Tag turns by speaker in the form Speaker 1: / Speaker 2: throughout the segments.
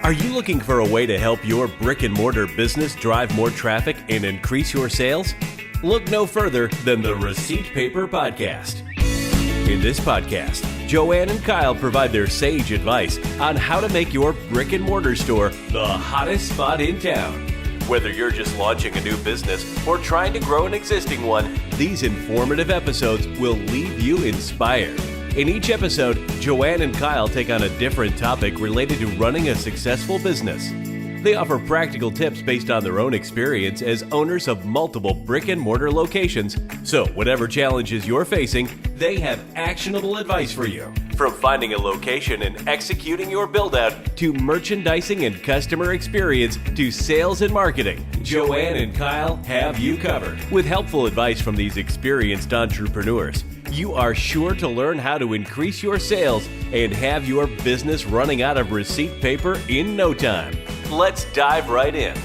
Speaker 1: Are you looking for a way to help your brick-and-mortar business drive more traffic and increase your sales? Look no further than the Receipt Paper Podcast. In this podcast, Joanne and Kyle provide their sage advice on how to make your brick-and-mortar store the hottest spot in town. Whether you're just launching a new business or trying to grow an existing one, these informative episodes will leave you inspired. In each episode, Joanne and Kyle take on a different topic related to running a successful business. They offer practical tips based on their own experience as owners of multiple brick-and-mortar locations. So whatever challenges you're facing, they have actionable advice for you. From finding a location and executing your build-out, to merchandising and customer experience, to sales and marketing, Joanne and Kyle have you covered. With helpful advice from these experienced entrepreneurs, you are sure to learn how to increase your sales and have your business running out of receipt paper in no time. Let's dive right in.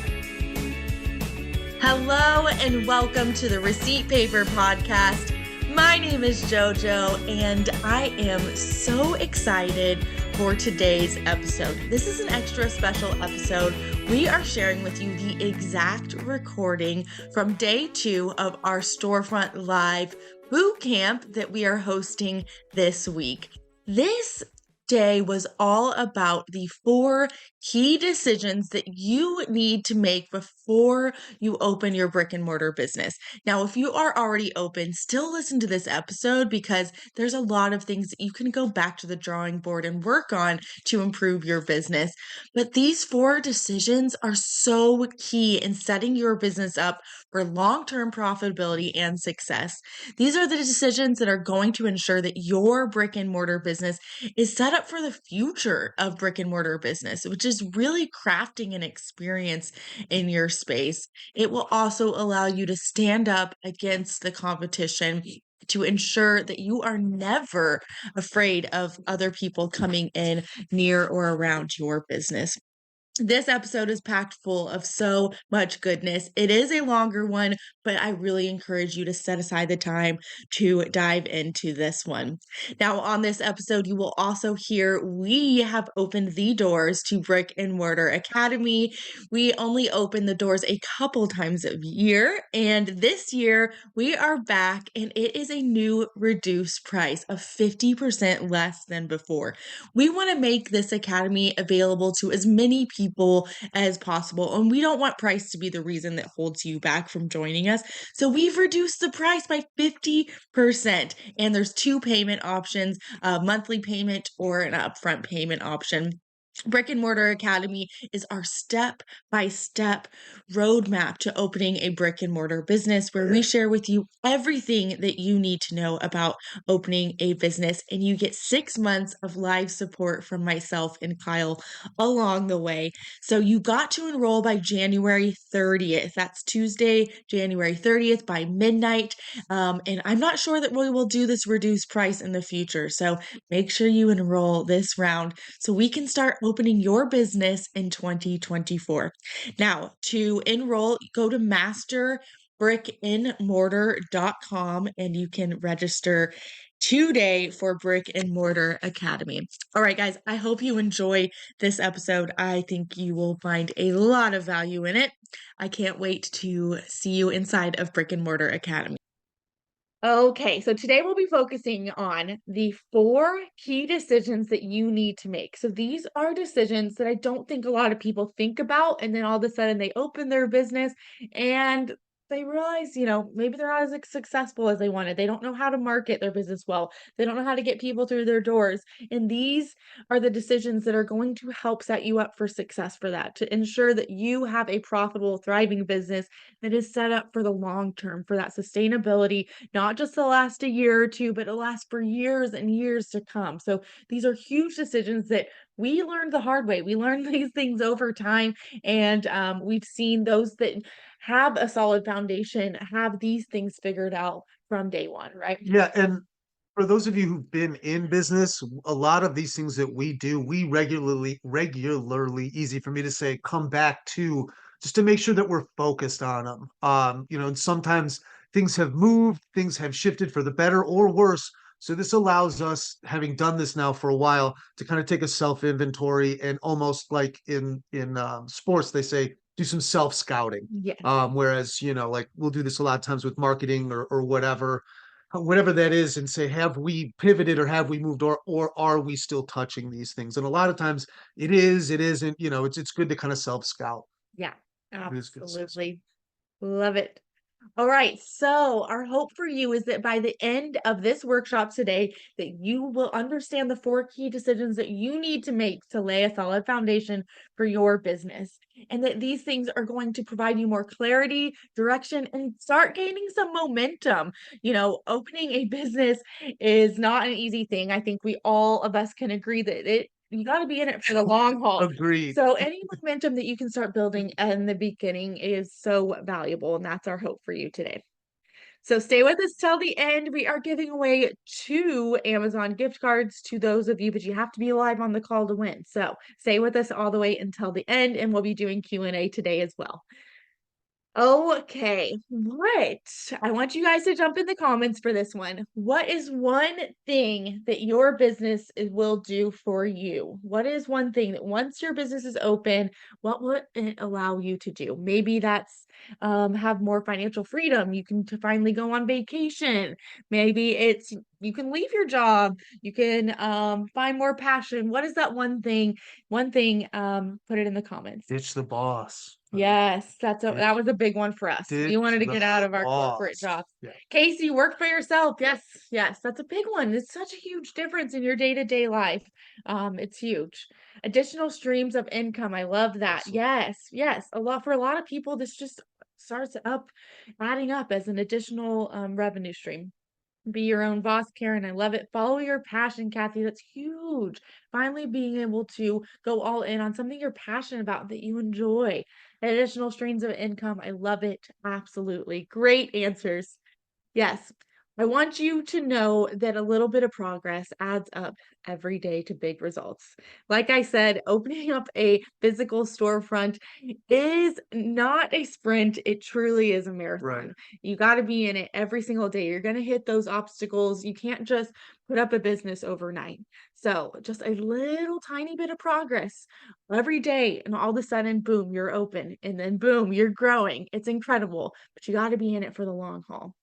Speaker 2: Hello and welcome to the Receipt Paper Podcast. My name is JoJo and I am so excited for today's episode. This is an extra special episode. We are sharing with you the exact recording from day 2 of our Storefront Live Bootcamp that we are hosting this week. This day was all about the 4 key decisions that you need to make before you open your brick and mortar business. Now, if you are already open, still listen to this episode because there's a lot of things that you can go back to the drawing board and work on to improve your business. But these 4 decisions are so key in setting your business up for long-term profitability and success. These are the decisions that are going to ensure that your brick and mortar business is set up for the future of brick and mortar business, which is really crafting an experience in your space. It will also allow you to stand up against the competition to ensure that you are never afraid of other people coming in near or around your business. This episode is packed full of so much goodness. It is a longer one, but I really encourage you to set aside the time to dive into this one. Now, on this episode, you will also hear we have opened the doors to Brick-and-Mortar Academy. We only open the doors a couple times a year, and this year we are back, and it is a new reduced price of 50% less than before. We want to make this academy available to as many people as possible. And we don't want price to be the reason that holds you back from joining us. So we've reduced the price by 50%. And there's 2 payment options, a monthly payment or an upfront payment option. Brick-and-Mortar Academy is our step-by-step roadmap to opening a brick-and-mortar business where we share with you everything that you need to know about opening a business, and you get 6 months of live support from myself and Kyle along the way. So you got to enroll by January 30th. That's Tuesday, January 30th by midnight. And I'm not sure that we will do this reduced price in the future. So make sure you enroll this round so we can start opening your business in 2024. Now, to enroll, go to masterbrickandmortar.com and you can register today for Brick-and-Mortar Academy. All right, guys, I hope you enjoy this episode. I think you will find a lot of value in it. I can't wait to see you inside of Brick-and-Mortar Academy. Okay, so today we'll be focusing on the 4 key decisions that you need to make. So these are decisions that I don't think a lot of people think about, and then all of a sudden they open their business and they realize, maybe they're not as successful as they wanted. They don't know how to market their business well. They don't know how to get people through their doors. And these are the decisions that are going to help set you up for success for that, to ensure that you have a profitable, thriving business that is set up for the long term, for that sustainability, not just to last a year or 2, but to last for years and years to come. So these are huge decisions that we learned the hard way. We learned these things over time, and we've seen those that have a solid foundation have these things figured out from day one, right?
Speaker 3: Yeah, and for those of you who've been in business, a lot of these things that we do, we regularly, easy for me to say, come back to just to make sure that we're focused on them. And sometimes things have moved, things have shifted for the better or worse, So this allows us, having done this now for a while, to kind of take a self inventory and almost like in sports, they say do some self scouting.
Speaker 2: Yes.
Speaker 3: Whereas, like we'll do this a lot of times with marketing or whatever that is, and say, have we pivoted or have we moved, or are we still touching these things? And a lot of times it isn't, it's good to kind of self scout.
Speaker 2: Yeah,
Speaker 3: It is good.
Speaker 2: absolutely. Love it. All right. So our hope for you is that by the end of this workshop today, that you will understand the 4 key decisions that you need to make to lay a solid foundation for your business. And that these things are going to provide you more clarity, direction, and start gaining some momentum. Opening a business is not an easy thing. I think all of us can agree that you got to be in it for the long haul.
Speaker 3: Agreed.
Speaker 2: So any momentum that you can start building in the beginning is so valuable, and that's our hope for you today. So stay with us till the end. We are giving away 2 Amazon gift cards to those of you, but you have to be live on the call to win. So stay with us all the way until the end, and we'll be doing Q&A today as well. Okay, what? I want you guys to jump in the comments for this one. What is one thing that your business will do for you? What is one thing that once your business is open, what would it allow you to do? Maybe that's have more financial freedom. You can finally go on vacation. Maybe it's you can leave your job. You can find more passion. What is that one thing? One thing, put it in the comments.
Speaker 3: Ditch the boss.
Speaker 2: Yes, that was a big one for us. We
Speaker 3: Ditch
Speaker 2: wanted to
Speaker 3: the
Speaker 2: get out of our corporate
Speaker 3: boss.
Speaker 2: jobs.
Speaker 3: Yeah.
Speaker 2: Casey, work for yourself. Yes, yes, that's a big one. It's such a huge difference in your day-to-day life. It's huge. Additional streams of income. I love that.
Speaker 3: Awesome.
Speaker 2: Yes, yes. For a lot of people, this just starts adding up as an additional revenue stream. Be your own boss, Karen. I love it. Follow your passion, Kathy. That's huge. Finally being able to go all in on something you're passionate about that you enjoy. Additional streams of income. I love it. Absolutely. Great answers. Yes. I want you to know that a little bit of progress adds up every day to big results. Like I said, opening up a physical storefront is not a sprint. It truly is a marathon.
Speaker 3: Right.
Speaker 2: You got to be in it every single day. You're going to hit those obstacles. You can't just put up a business overnight. So just a little tiny bit of progress every day, and all of a sudden, boom, you're open. And then boom, you're growing. It's incredible, but you got to be in it for the long haul.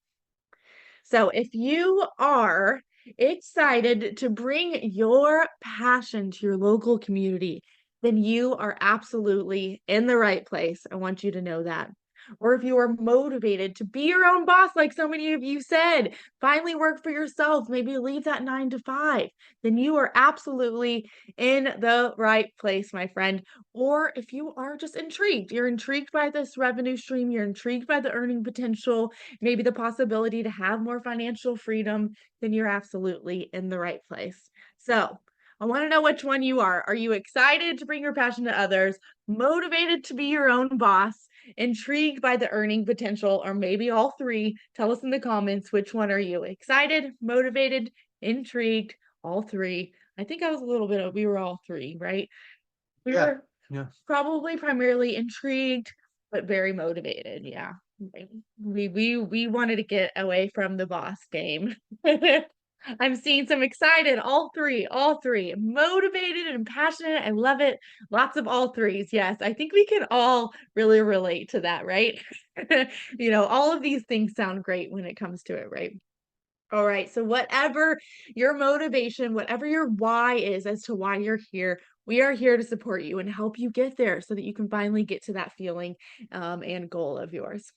Speaker 2: So if you are excited to bring your passion to your local community, then you are absolutely in the right place. I want you to know that. Or if you are motivated to be your own boss, like so many of you said, finally work for yourself, maybe leave that 9 to 5, then you are absolutely in the right place, my friend. Or if you are just intrigued, you're intrigued by this revenue stream, you're intrigued by the earning potential, maybe the possibility to have more financial freedom, then you're absolutely in the right place. So I want to know which one you are. Are you excited to bring your passion to others, motivated to be your own boss, intrigued by the earning potential, or maybe all 3? Tell us in the comments, which one are you? Excited, motivated, intrigued, all 3. I think I was a little bit of, we were all 3, right? We were probably primarily intrigued, but very motivated. Yeah. We wanted to get away from the boss game. I'm seeing some excited, all 3, motivated and passionate. I love it. Lots of all 3s. Yes. I think we can all really relate to that, right? All of these things sound great when it comes to it, right? All right. So whatever your motivation, whatever your why is as to why you're here, we are here to support you and help you get there so that you can finally get to that feeling and goal of yours.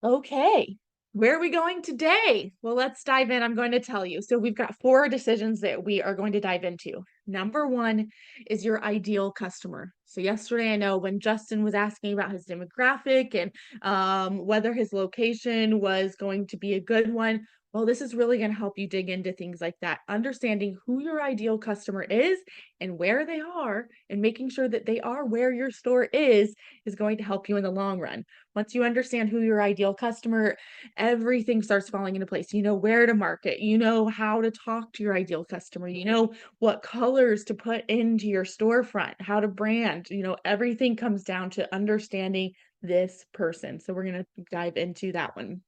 Speaker 2: Okay. Where are we going today? Well, let's dive in. I'm going to tell you. So we've got 4 decisions that we are going to dive into. Number 1 is your ideal customer. So yesterday, I know when Justin was asking about his demographic and whether his location was going to be a good one, well, this is really going to help you dig into things like that. Understanding who your ideal customer is and where they are, and making sure that they are where your store is going to help you in the long run. Once you understand who your ideal customer, everything starts falling into place. You know where to market, you know how to talk to your ideal customer, you know what colors to put into your storefront, how to brand, everything comes down to understanding this person. So we're going to dive into that one.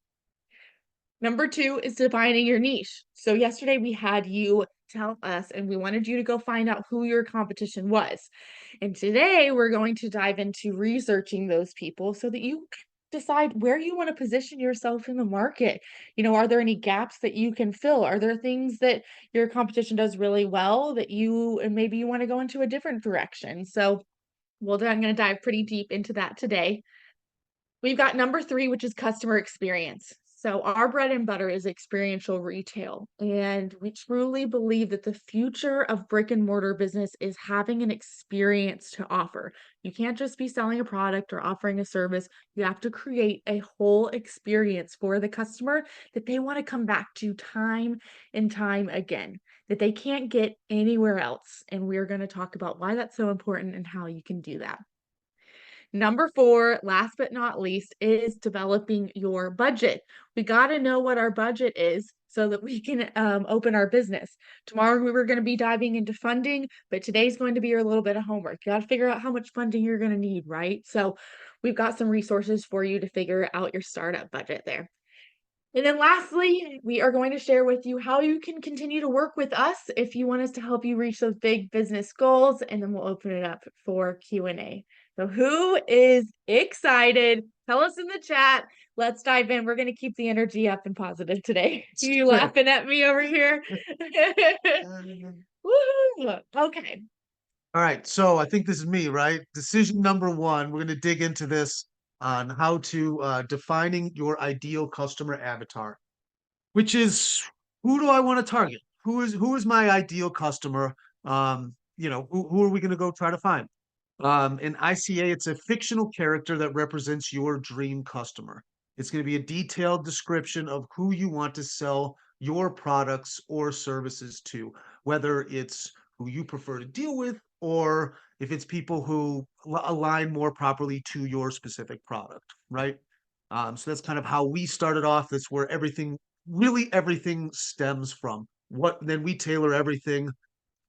Speaker 2: Number 2 is defining your niche. So yesterday we had you tell us, and we wanted you to go find out who your competition was. And today we're going to dive into researching those people so that you decide where you want to position yourself in the market. Are there any gaps that you can fill? Are there things that your competition does really well that and maybe you want to go into a different direction? So, I'm going to dive pretty deep into that today. We've got number 3, which is customer experience. So our bread and butter is experiential retail, and we truly believe that the future of brick and mortar business is having an experience to offer. You can't just be selling a product or offering a service. You have to create a whole experience for the customer that they want to come back to time and time again, that they can't get anywhere else. And we're going to talk about why that's so important and how you can do that. Number 4, last but not least, is developing your budget. We got to know what our budget is so that we can open our business. Tomorrow, we were going to be diving into funding, but today's going to be a little bit of homework. You got to figure out how much funding you're going to need, right? So we've got some resources for you to figure out your startup budget there. And then lastly, we are going to share with you how you can continue to work with us if you want us to help you reach those big business goals, and then we'll open it up for Q&A. So who is excited? Tell us in the chat. Let's dive in. We're going to keep the energy up and positive today. You laughing at me over here? Woo! Okay.
Speaker 3: All right, so I think this is me, right? Decision number 1, we're going to dig into this on how to defining your ideal customer avatar, which is, who do I want to target? Who is my ideal customer? Who are we going to go try to find? In ICA, it's a fictional character that represents your dream customer. It's going to be a detailed description of who you want to sell your products or services to, whether it's who you prefer to deal with, or if it's people who align more properly to your specific product, right? So that's kind of how we started off. That's where really everything stems from. Then we tailor everything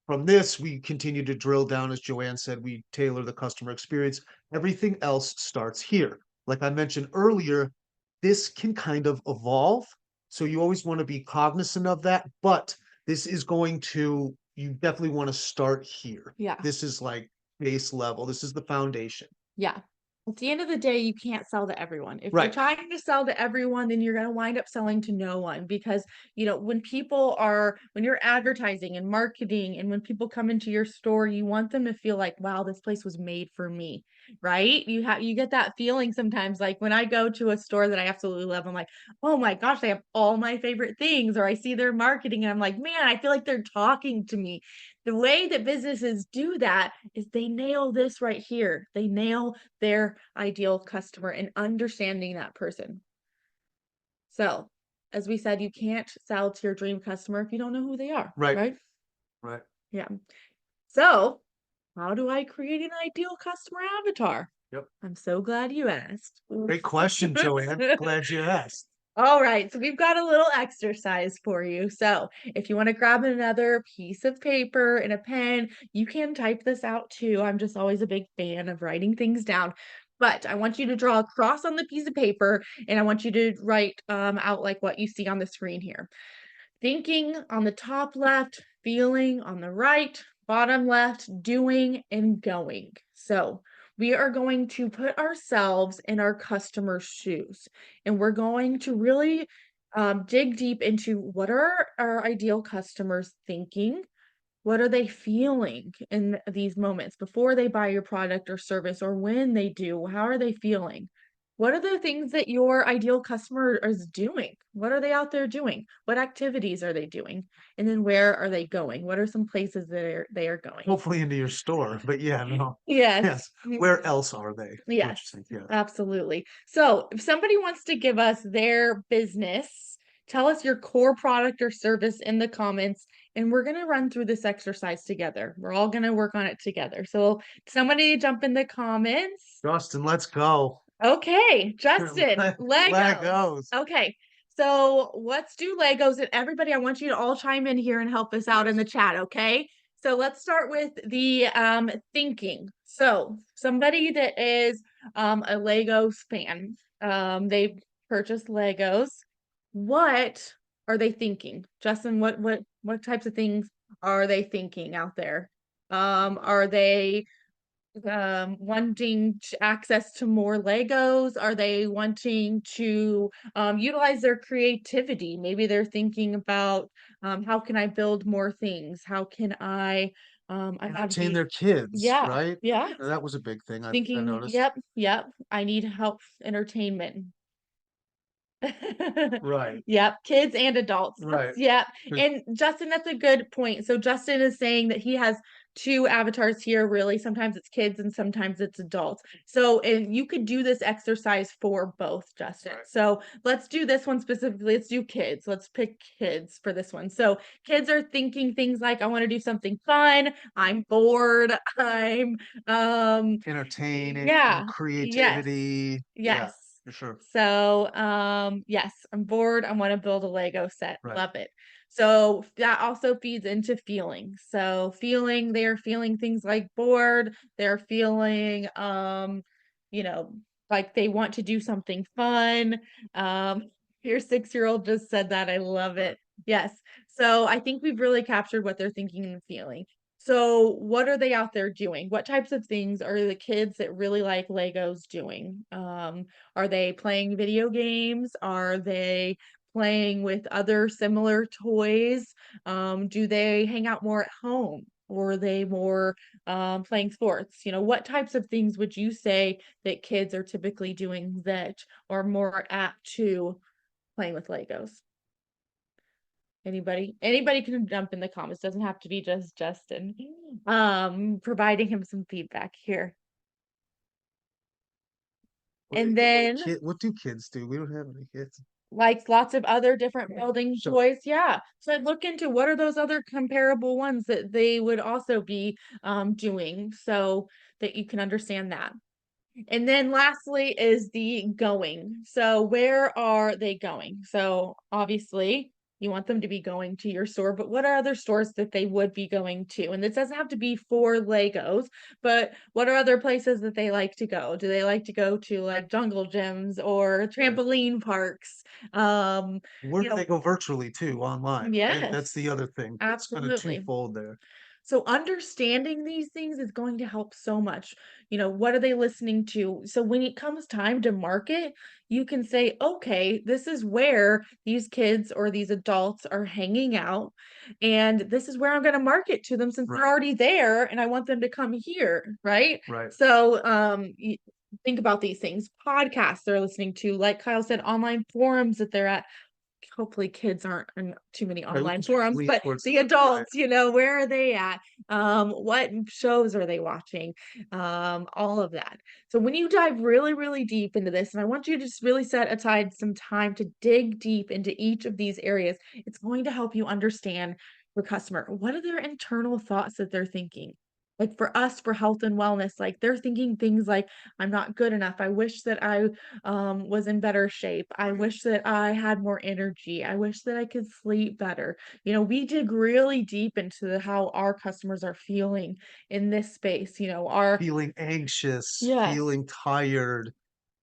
Speaker 3: from this. We continue to drill down, as Joanne said, we tailor the customer experience. Everything else starts here. Like I mentioned earlier, this can kind of evolve. So you always want to be cognizant of that. But you definitely want to start here.
Speaker 2: Yeah.
Speaker 3: This is like base level. This is the foundation.
Speaker 2: Yeah. At the end of the day, you can't sell to everyone. If
Speaker 3: Right.
Speaker 2: you're trying to sell to everyone, then you're going to wind up selling to no one because, when you're advertising and marketing and when people come into your store, you want them to feel like, wow, this place was made for me, right? You get that feeling sometimes, like when I go to a store that I absolutely love, I'm like, oh my gosh, they have all my favorite things, or I see their marketing and I'm like, man, I feel like they're talking to me. The way that businesses do that is they nail this right here. They nail their ideal customer and understanding that person. So, as we said, you can't sell to your dream customer if you don't know who they are.
Speaker 3: Right.
Speaker 2: Yeah. So, how do I create an ideal customer avatar?
Speaker 3: Yep.
Speaker 2: I'm so glad you asked.
Speaker 3: Great question, Joanne. Glad you asked.
Speaker 2: All right, so we've got a little exercise for you. So if you want to grab another piece of paper and a pen, you can type this out too. I'm just always a big fan of writing things down. But I want you to draw a cross on the piece of paper, and I want you to write out like what you see on the screen here. Thinking on the top left, feeling on the right, bottom left, doing and going. So we are going to put ourselves in our customer's shoes, and we're going to really dig deep into what are our ideal customers thinking, what are they feeling in these moments before they buy your product or service, or when they do, how are they feeling? What are the things that your ideal customer is doing? What are they out there doing? What activities are they doing? And then where are they going? What are some places that they are going?
Speaker 3: Hopefully into your store, but yeah, no.
Speaker 2: Yes.
Speaker 3: Yes. Where else are they?
Speaker 2: Yes,
Speaker 3: Yeah.
Speaker 2: absolutely. So if somebody wants to give us their business, tell us your core product or service in the comments, and we're going to run through this exercise together. We're all going to work on it together. So somebody jump in the comments.
Speaker 3: Justin, let's go.
Speaker 2: Okay, Justin,
Speaker 3: Legos.
Speaker 2: Okay, so let's do Legos. And everybody, I want you to all chime in here and help us out in the chat, okay? So let's start with the thinking. So somebody that is a Legos fan, they've purchased Legos. what are they thinking? Justin, what types of things are they thinking out there? Are they wanting access to more Legos? Are they wanting to utilize their creativity? Maybe they're thinking about how can I build more things? How can I have
Speaker 3: Entertain
Speaker 2: these,
Speaker 3: their kids,
Speaker 2: yeah,
Speaker 3: right?
Speaker 2: yeah.
Speaker 3: That was a big thing I
Speaker 2: Thinking,
Speaker 3: noticed.
Speaker 2: yep, yep. I need help entertainment.
Speaker 3: Right,
Speaker 2: Yep, kids and adults.
Speaker 3: right.
Speaker 2: Yep.
Speaker 3: 'Cause
Speaker 2: And Justin, that's a good point. So Justin is saying that he has two avatars here, really. Sometimes it's kids and sometimes it's adults. So, and you could do this exercise for both, Justin.
Speaker 3: Right.
Speaker 2: So let's do this one specifically. Let's do kids. Let's pick kids for this one. So kids are thinking things like, I want to do something fun. I'm bored. I'm
Speaker 3: Entertaining,
Speaker 2: yeah, yes.
Speaker 3: creativity. Yeah,
Speaker 2: Yes.
Speaker 3: for sure.
Speaker 2: So, yes, I'm bored. I want to build a Lego set.
Speaker 3: Right.
Speaker 2: Love it. So that also feeds into feeling. So they're feeling things like bored. They're feeling, you know, like they want to do something fun. Um, your 6-year-old just said that. I love
Speaker 3: Right.
Speaker 2: it. Yes. So I think we've really captured what they're thinking and feeling. So what are they out there doing? What types of things are the kids that really like Legos doing? Are they playing video games? Are they playing with other similar toys? Do they hang out more at home? Or are they more playing sports? What types of things would you say that kids are typically doing that are more apt to playing with Legos? Anybody can jump in the comments. Doesn't have to be just Justin. Providing him some feedback here. And then
Speaker 3: What do kids do? We don't have any kids.
Speaker 2: like lots of other different building
Speaker 3: So
Speaker 2: toys. Yeah. So I'd look into what are those other comparable ones that they would also be doing so that you can understand that. And then lastly is the going. So where are they going? So obviously you want them to be going to your store, but what are other stores that they would be going to? And this doesn't have to be for Legos, but what are other places that they like to go? Do they like to go to like jungle gyms or
Speaker 3: right.
Speaker 2: trampoline parks? Um,
Speaker 3: Where
Speaker 2: you
Speaker 3: do
Speaker 2: know,
Speaker 3: they go virtually too, online, right?
Speaker 2: yes,
Speaker 3: That's the other thing. It's kind of
Speaker 2: absolutely.
Speaker 3: twofold there.
Speaker 2: So understanding these things is going to help so much. What are they listening to? So when it comes time to market, you can say, okay, this is where these kids or these adults are hanging out. And this is where I'm going to market to them since they're
Speaker 3: Right,
Speaker 2: already there and I want them to come here. Right.
Speaker 3: right.
Speaker 2: So, think about these things, podcasts they're listening to, like Kyle said, online forums that they're at. Hopefully kids aren't in too many
Speaker 3: Right,
Speaker 2: online
Speaker 3: looking to
Speaker 2: forums,
Speaker 3: lean
Speaker 2: but
Speaker 3: towards
Speaker 2: the
Speaker 3: right.
Speaker 2: adults, where are they at? What shows are they watching? All of that. So when you dive really, really deep into this, and I want you to just really set aside some time to dig deep into each of these areas, it's going to help you understand your customer. What are their internal thoughts that they're thinking? Like for us, for health and wellness, like they're thinking things like, I'm not good enough. I wish that I was in better shape. I wish that I had more energy. I wish that I could sleep better. We dig really deep into how our customers are feeling in this space.
Speaker 3: Feeling anxious,
Speaker 2: Yes,
Speaker 3: feeling tired,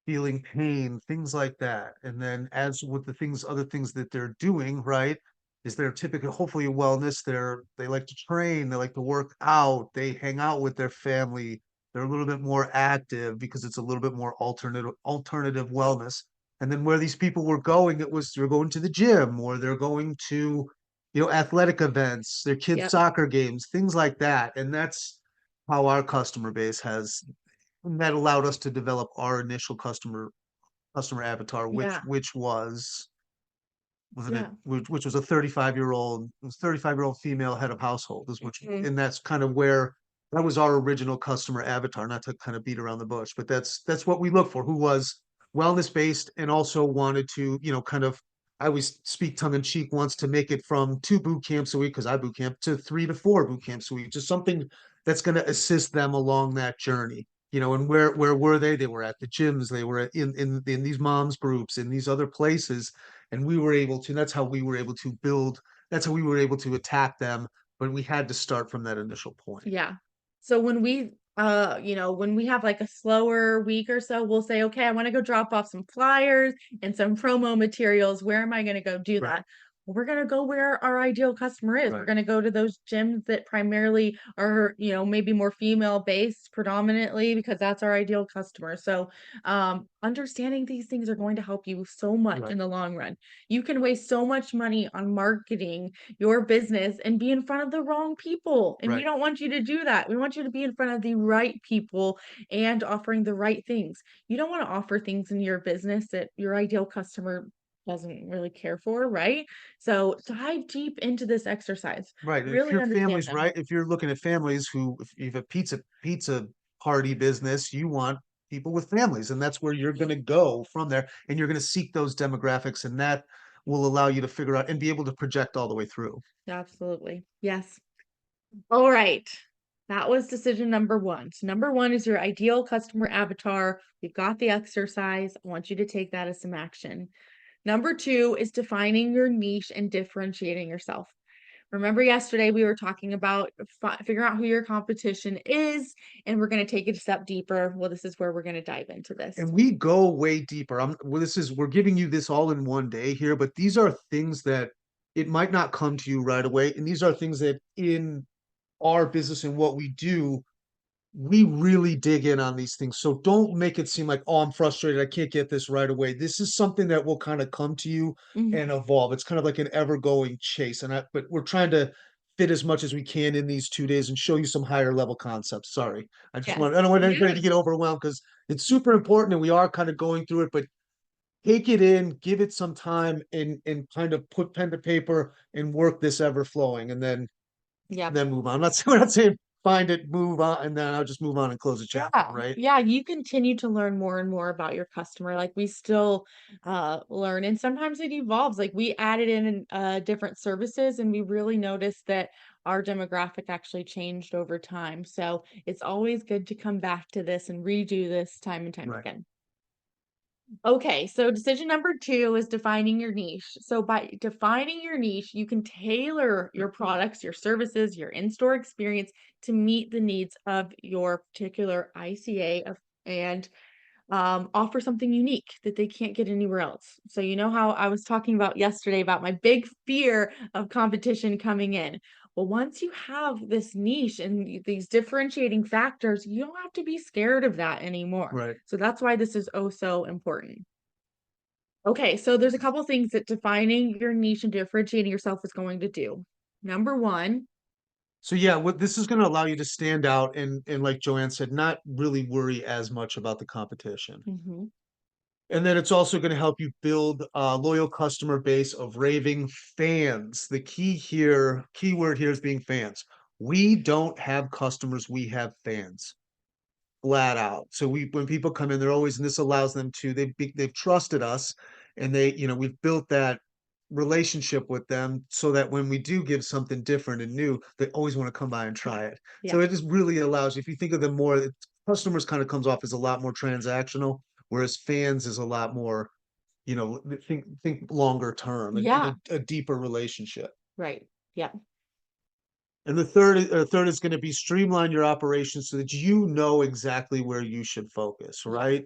Speaker 3: feeling pain, things like that. And then as with other things that they're doing, right, is they're typically hopefully wellness. They like to train, they like to work out, they hang out with their family, they're a little bit more active because it's a little bit more alternative wellness. And then where these people were going, it was they're going to the gym or they're going to, athletic events, their kids'
Speaker 2: yep,
Speaker 3: soccer games, things like that. And that's how our customer base has that allowed us to develop our initial customer avatar, which
Speaker 2: yeah,
Speaker 3: which was wasn't it
Speaker 2: yeah.
Speaker 3: which was a 35-year-old female head of household is which
Speaker 2: Mhm.
Speaker 3: and that's kind of where that was our original customer avatar, not to kind of beat around the bush, but that's what we look for, who was wellness based and also wanted to, kind of I always speak tongue in cheek wants to make it from 2 boot camps a week because I boot camp to 3 to 4 boot camps a week, just something that's going to assist them along that journey. And where were they? They were at the gyms, they were in these moms groups, in these other places, and we were able to that's how we were able to build that's how we were able to attack them, but we had to start from that initial point.
Speaker 2: Yeah. So when we when we have like a slower week or so, we'll say, okay, I want to go drop off some flyers and some promo materials. Where am I going to go do
Speaker 3: Right.
Speaker 2: that? Well, we're going to go where our ideal customer is. We're
Speaker 3: Right.
Speaker 2: going to go to those gyms that primarily are, maybe more female based predominantly because that's our ideal customer. So, understanding these things are going to help you so much
Speaker 3: Right.
Speaker 2: in the long run. You can waste so much money on marketing your business and be in front of the wrong people. And we
Speaker 3: Right.
Speaker 2: don't want you to do that. We want you to be in front of the right people and offering the right things. You don't want to offer things in your business that your ideal customer doesn't really care for, right? So dive deep into this exercise.
Speaker 3: Right. If
Speaker 2: Really
Speaker 3: your
Speaker 2: understand
Speaker 3: family's
Speaker 2: them.
Speaker 3: right, if you're looking at families who, if you have a pizza party business, you want people with families, and that's where you're going to go from there, and you're going to seek those demographics, and that will allow you to figure out and be able to project all the way through.
Speaker 2: Absolutely. Yes. All right. That was decision number one. So number one is your ideal customer avatar. We've got the exercise. I want you to take that as some action. Number two is defining your niche and differentiating yourself. Remember yesterday we were talking about figuring out who your competition is, and we're going to take it a step deeper. Well, this is where we're going to dive into this.
Speaker 3: And we go way deeper. We're giving you this all in one day here, but these are things that it might not come to you right away. And these are things that in our business and what we do, we really dig in on these things. So don't make it seem like, oh, I'm frustrated. I can't get this right away. This is something that will kind of come to you
Speaker 2: Mhm.
Speaker 3: and evolve. It's kind of like an ever-going chase. But we're trying to fit as much as we can in these 2 days and show you some higher level concepts. Sorry.
Speaker 2: Yes.
Speaker 3: I don't want anybody to
Speaker 2: Yes.
Speaker 3: get overwhelmed because it's super important and we are kind of going through it, but take it in, give it some time and kind of put pen to paper and work this ever flowing
Speaker 2: Yep.
Speaker 3: and then move on. We're not saying find it, move on, and then I'll just move on and close the chapter,
Speaker 2: Yeah.
Speaker 3: right?
Speaker 2: Yeah. You continue to learn more and more about your customer. Like we still learn, and sometimes it evolves. Like we added in different services, and we really noticed that our demographic actually changed over time. So it's always good to come back to this and redo this time and time
Speaker 3: Right.
Speaker 2: again. Okay, so decision number two is defining your niche. So by defining your niche, you can tailor your products, your services, your in-store experience to meet the needs of your particular ICA and offer something unique that they can't get anywhere else. So you know how I was talking about yesterday about my big fear of competition coming in. Well, once you have this niche and these differentiating factors, you don't have to be scared of that anymore.
Speaker 3: Right.
Speaker 2: So that's why this is oh so important. Okay, so there's a couple things that defining your niche and differentiating yourself is going to do. Number one,
Speaker 3: So yeah, what this is going to allow you to stand out and like Joanne said, not really worry as much about the competition.
Speaker 2: mhm,
Speaker 3: And then it's also going to help you build a loyal customer base of raving fans. The keyword here is being fans. We don't have customers, we have fans. Flat out. So when people come in, they're always, and this allows them to, they've trusted us and we've built that relationship with them so that when we do give something different and new, they always want to come by and try it.
Speaker 2: yeah,
Speaker 3: So it just really allows you, if you think of them more, customers kind of comes off as a lot more transactional, whereas fans is a lot more, think longer term
Speaker 2: yeah,
Speaker 3: and a deeper relationship.
Speaker 2: right, yeah,
Speaker 3: And the third is going to be streamline your operations so that you know exactly where you should focus,
Speaker 2: yeah,
Speaker 3: right?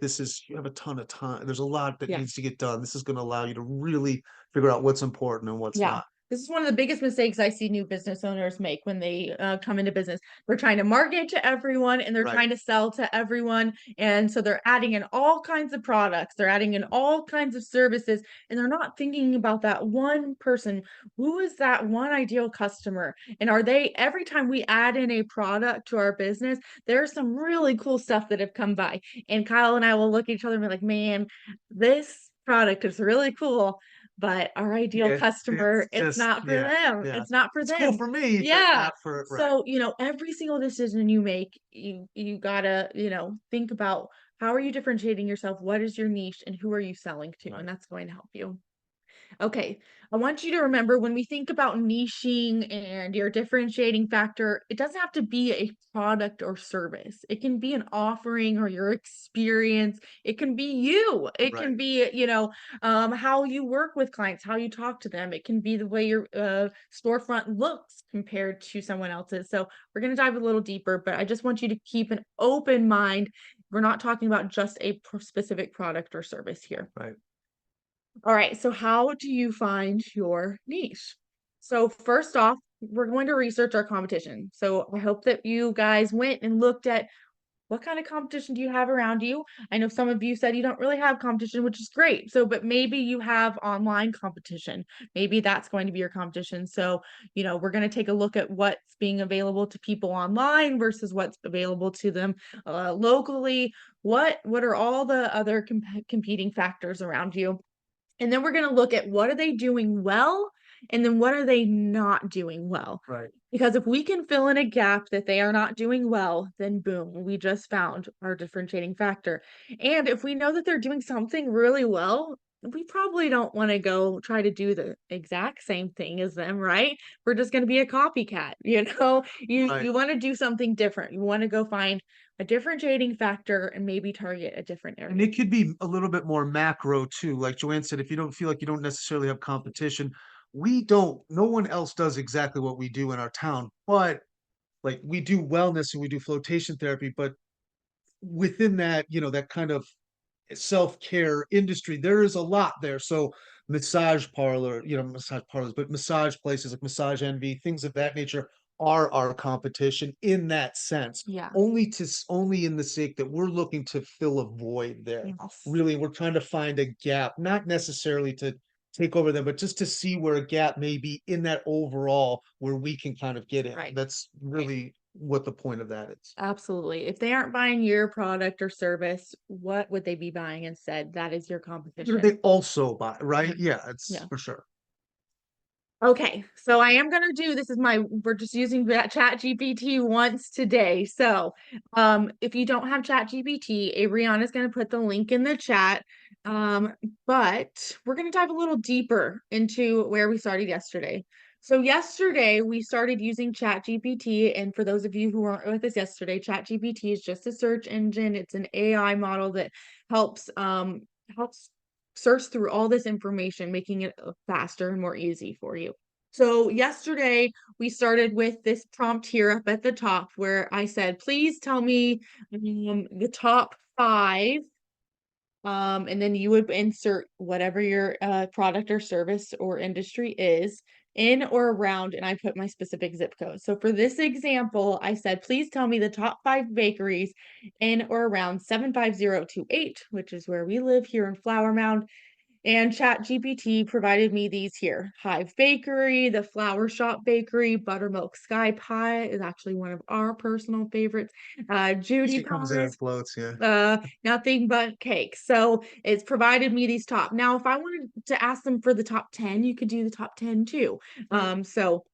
Speaker 3: You have a ton of time. There's a lot that
Speaker 2: yeah.
Speaker 3: needs to get done. This is going to allow you to really figure out what's important and what's
Speaker 2: Yeah.
Speaker 3: not.
Speaker 2: This is one of the biggest mistakes I see new business owners make when they come into business. They're trying to market to everyone and they're
Speaker 3: Right.
Speaker 2: trying to sell to everyone. And so they're adding in all kinds of products, they're adding in all kinds of services, and they're not thinking about that one person. Who is that one ideal customer? And are they, every time we add in a product to our business, there's some really cool stuff that have come by. And Kyle and I will look at each other and be like, man, this product is really cool, but our ideal customer,
Speaker 3: It's
Speaker 2: it's
Speaker 3: just,
Speaker 2: not for
Speaker 3: yeah,
Speaker 2: them.
Speaker 3: yeah.
Speaker 2: It's not for
Speaker 3: It's cool
Speaker 2: them.
Speaker 3: for me, but
Speaker 2: Yeah.
Speaker 3: not for, right.
Speaker 2: So, every single decision you make, you gotta, think about how are you differentiating yourself? What is your niche and who are you selling to?
Speaker 3: Right.
Speaker 2: And that's going to help you. Okay, I want you to remember when we think about niching and your differentiating factor, it doesn't have to be a product or service. It can be an offering or your experience. It can be you. It
Speaker 3: Right.
Speaker 2: can be, how you work with clients, how you talk to them. It can be the way your storefront looks compared to someone else's. So we're going to dive a little deeper, but I just want you to keep an open mind. We're not talking about just a specific product or service here.
Speaker 3: Right.
Speaker 2: All right, so how do you find your niche? So first off, we're going to research our competition. So I hope that you guys went and looked at what kind of competition do you have around you? I know some of you said you don't really have competition, which is great. So, but maybe you have online competition. Maybe that's going to be your competition. So, we're going to take a look at what's being available to people online versus what's available to them locally. What are all the other competing factors around you? And then we're going to look at what are they doing well, and then what are they not doing well.
Speaker 3: Right.
Speaker 2: Because if we can fill in a gap that they are not doing well, then boom, we just found our differentiating factor. And if we know that they're doing something really well, we probably don't want to go try to do the exact same thing as them, right? We're just going to be a copycat,
Speaker 3: Right.
Speaker 2: You want to do something different. You want to go find a differentiating factor and maybe target a different
Speaker 3: And
Speaker 2: area.
Speaker 3: it could be a little bit more macro too. Like Joanne said, if you don't feel like you don't necessarily have competition, no one else does exactly what we do in our town, but like we do wellness and we do flotation therapy, but within that, that kind of self-care industry, there is a lot there. So massage parlors, but massage places like Massage Envy, things of that nature are our competition in that sense.
Speaker 2: Yeah.
Speaker 3: Only in the sake that we're looking to fill a void there.
Speaker 2: Yes.
Speaker 3: Really, we're trying to find a gap, not necessarily to take over them, but just to see where a gap may be in that overall where we can kind of get in.
Speaker 2: Right.
Speaker 3: That's really what the point of that is.
Speaker 2: Absolutely. If they aren't buying your product or service, what would they be buying instead? That is your competition.
Speaker 3: They also buy, right? Yeah, it's
Speaker 2: Yeah.
Speaker 3: for sure.
Speaker 2: Okay. So I am gonna we're just using that Chat GPT once today. So if you don't have Chat GPT, Ariana's gonna put the link in the chat. But we're gonna dive a little deeper into where we started yesterday. So yesterday we started using Chat GPT, and for those of you who weren't with us yesterday, Chat GPT is just a search engine. It's an AI model that helps search through all this information, making it faster and more easy for you. So yesterday we started with this prompt here up at the top where I said, please tell me the top 5. And then you would insert whatever your product or service or industry is in or around, and I put my specific zip code. So for this example, I said, please tell me the top 5 bakeries in or around 75028, which is where we live here in Flower Mound. And ChatGPT provided me these here. Hive Bakery, the Flower Shop Bakery, Buttermilk Sky Pie is actually one of our personal favorites. Judy
Speaker 3: She comes in
Speaker 2: Pies,
Speaker 3: and floats, yeah.
Speaker 2: Nothing But Cake. So it's provided me these top. Now, if I wanted to ask them for the top 10, you could do the top 10 too. So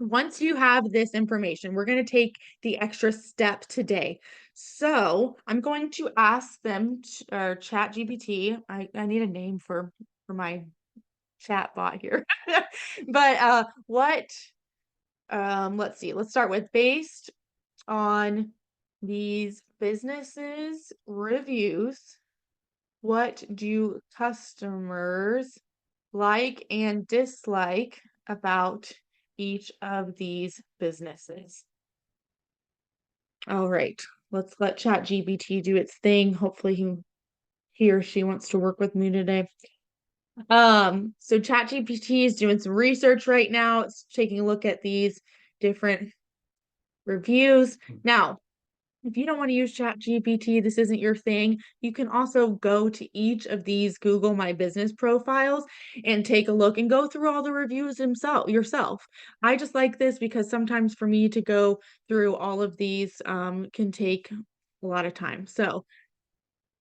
Speaker 2: once you have this information, we're going to take the extra step today. So I'm going to ask them, or Chat GPT. I need a name for my chat bot here. But let's see. Let's start with based on these businesses' reviews, what do customers like and dislike about each of these businesses? All right, let's let ChatGPT do its thing. Hopefully he or she wants to work with me today. So ChatGPT is doing some research right now. It's taking a look at these different reviews. Now, if you don't want to use ChatGPT, this isn't your thing, you can also go to each of these Google My Business profiles and take a look and go through all the reviews yourself. I just like this because sometimes for me to go through all of these can take a lot of time. So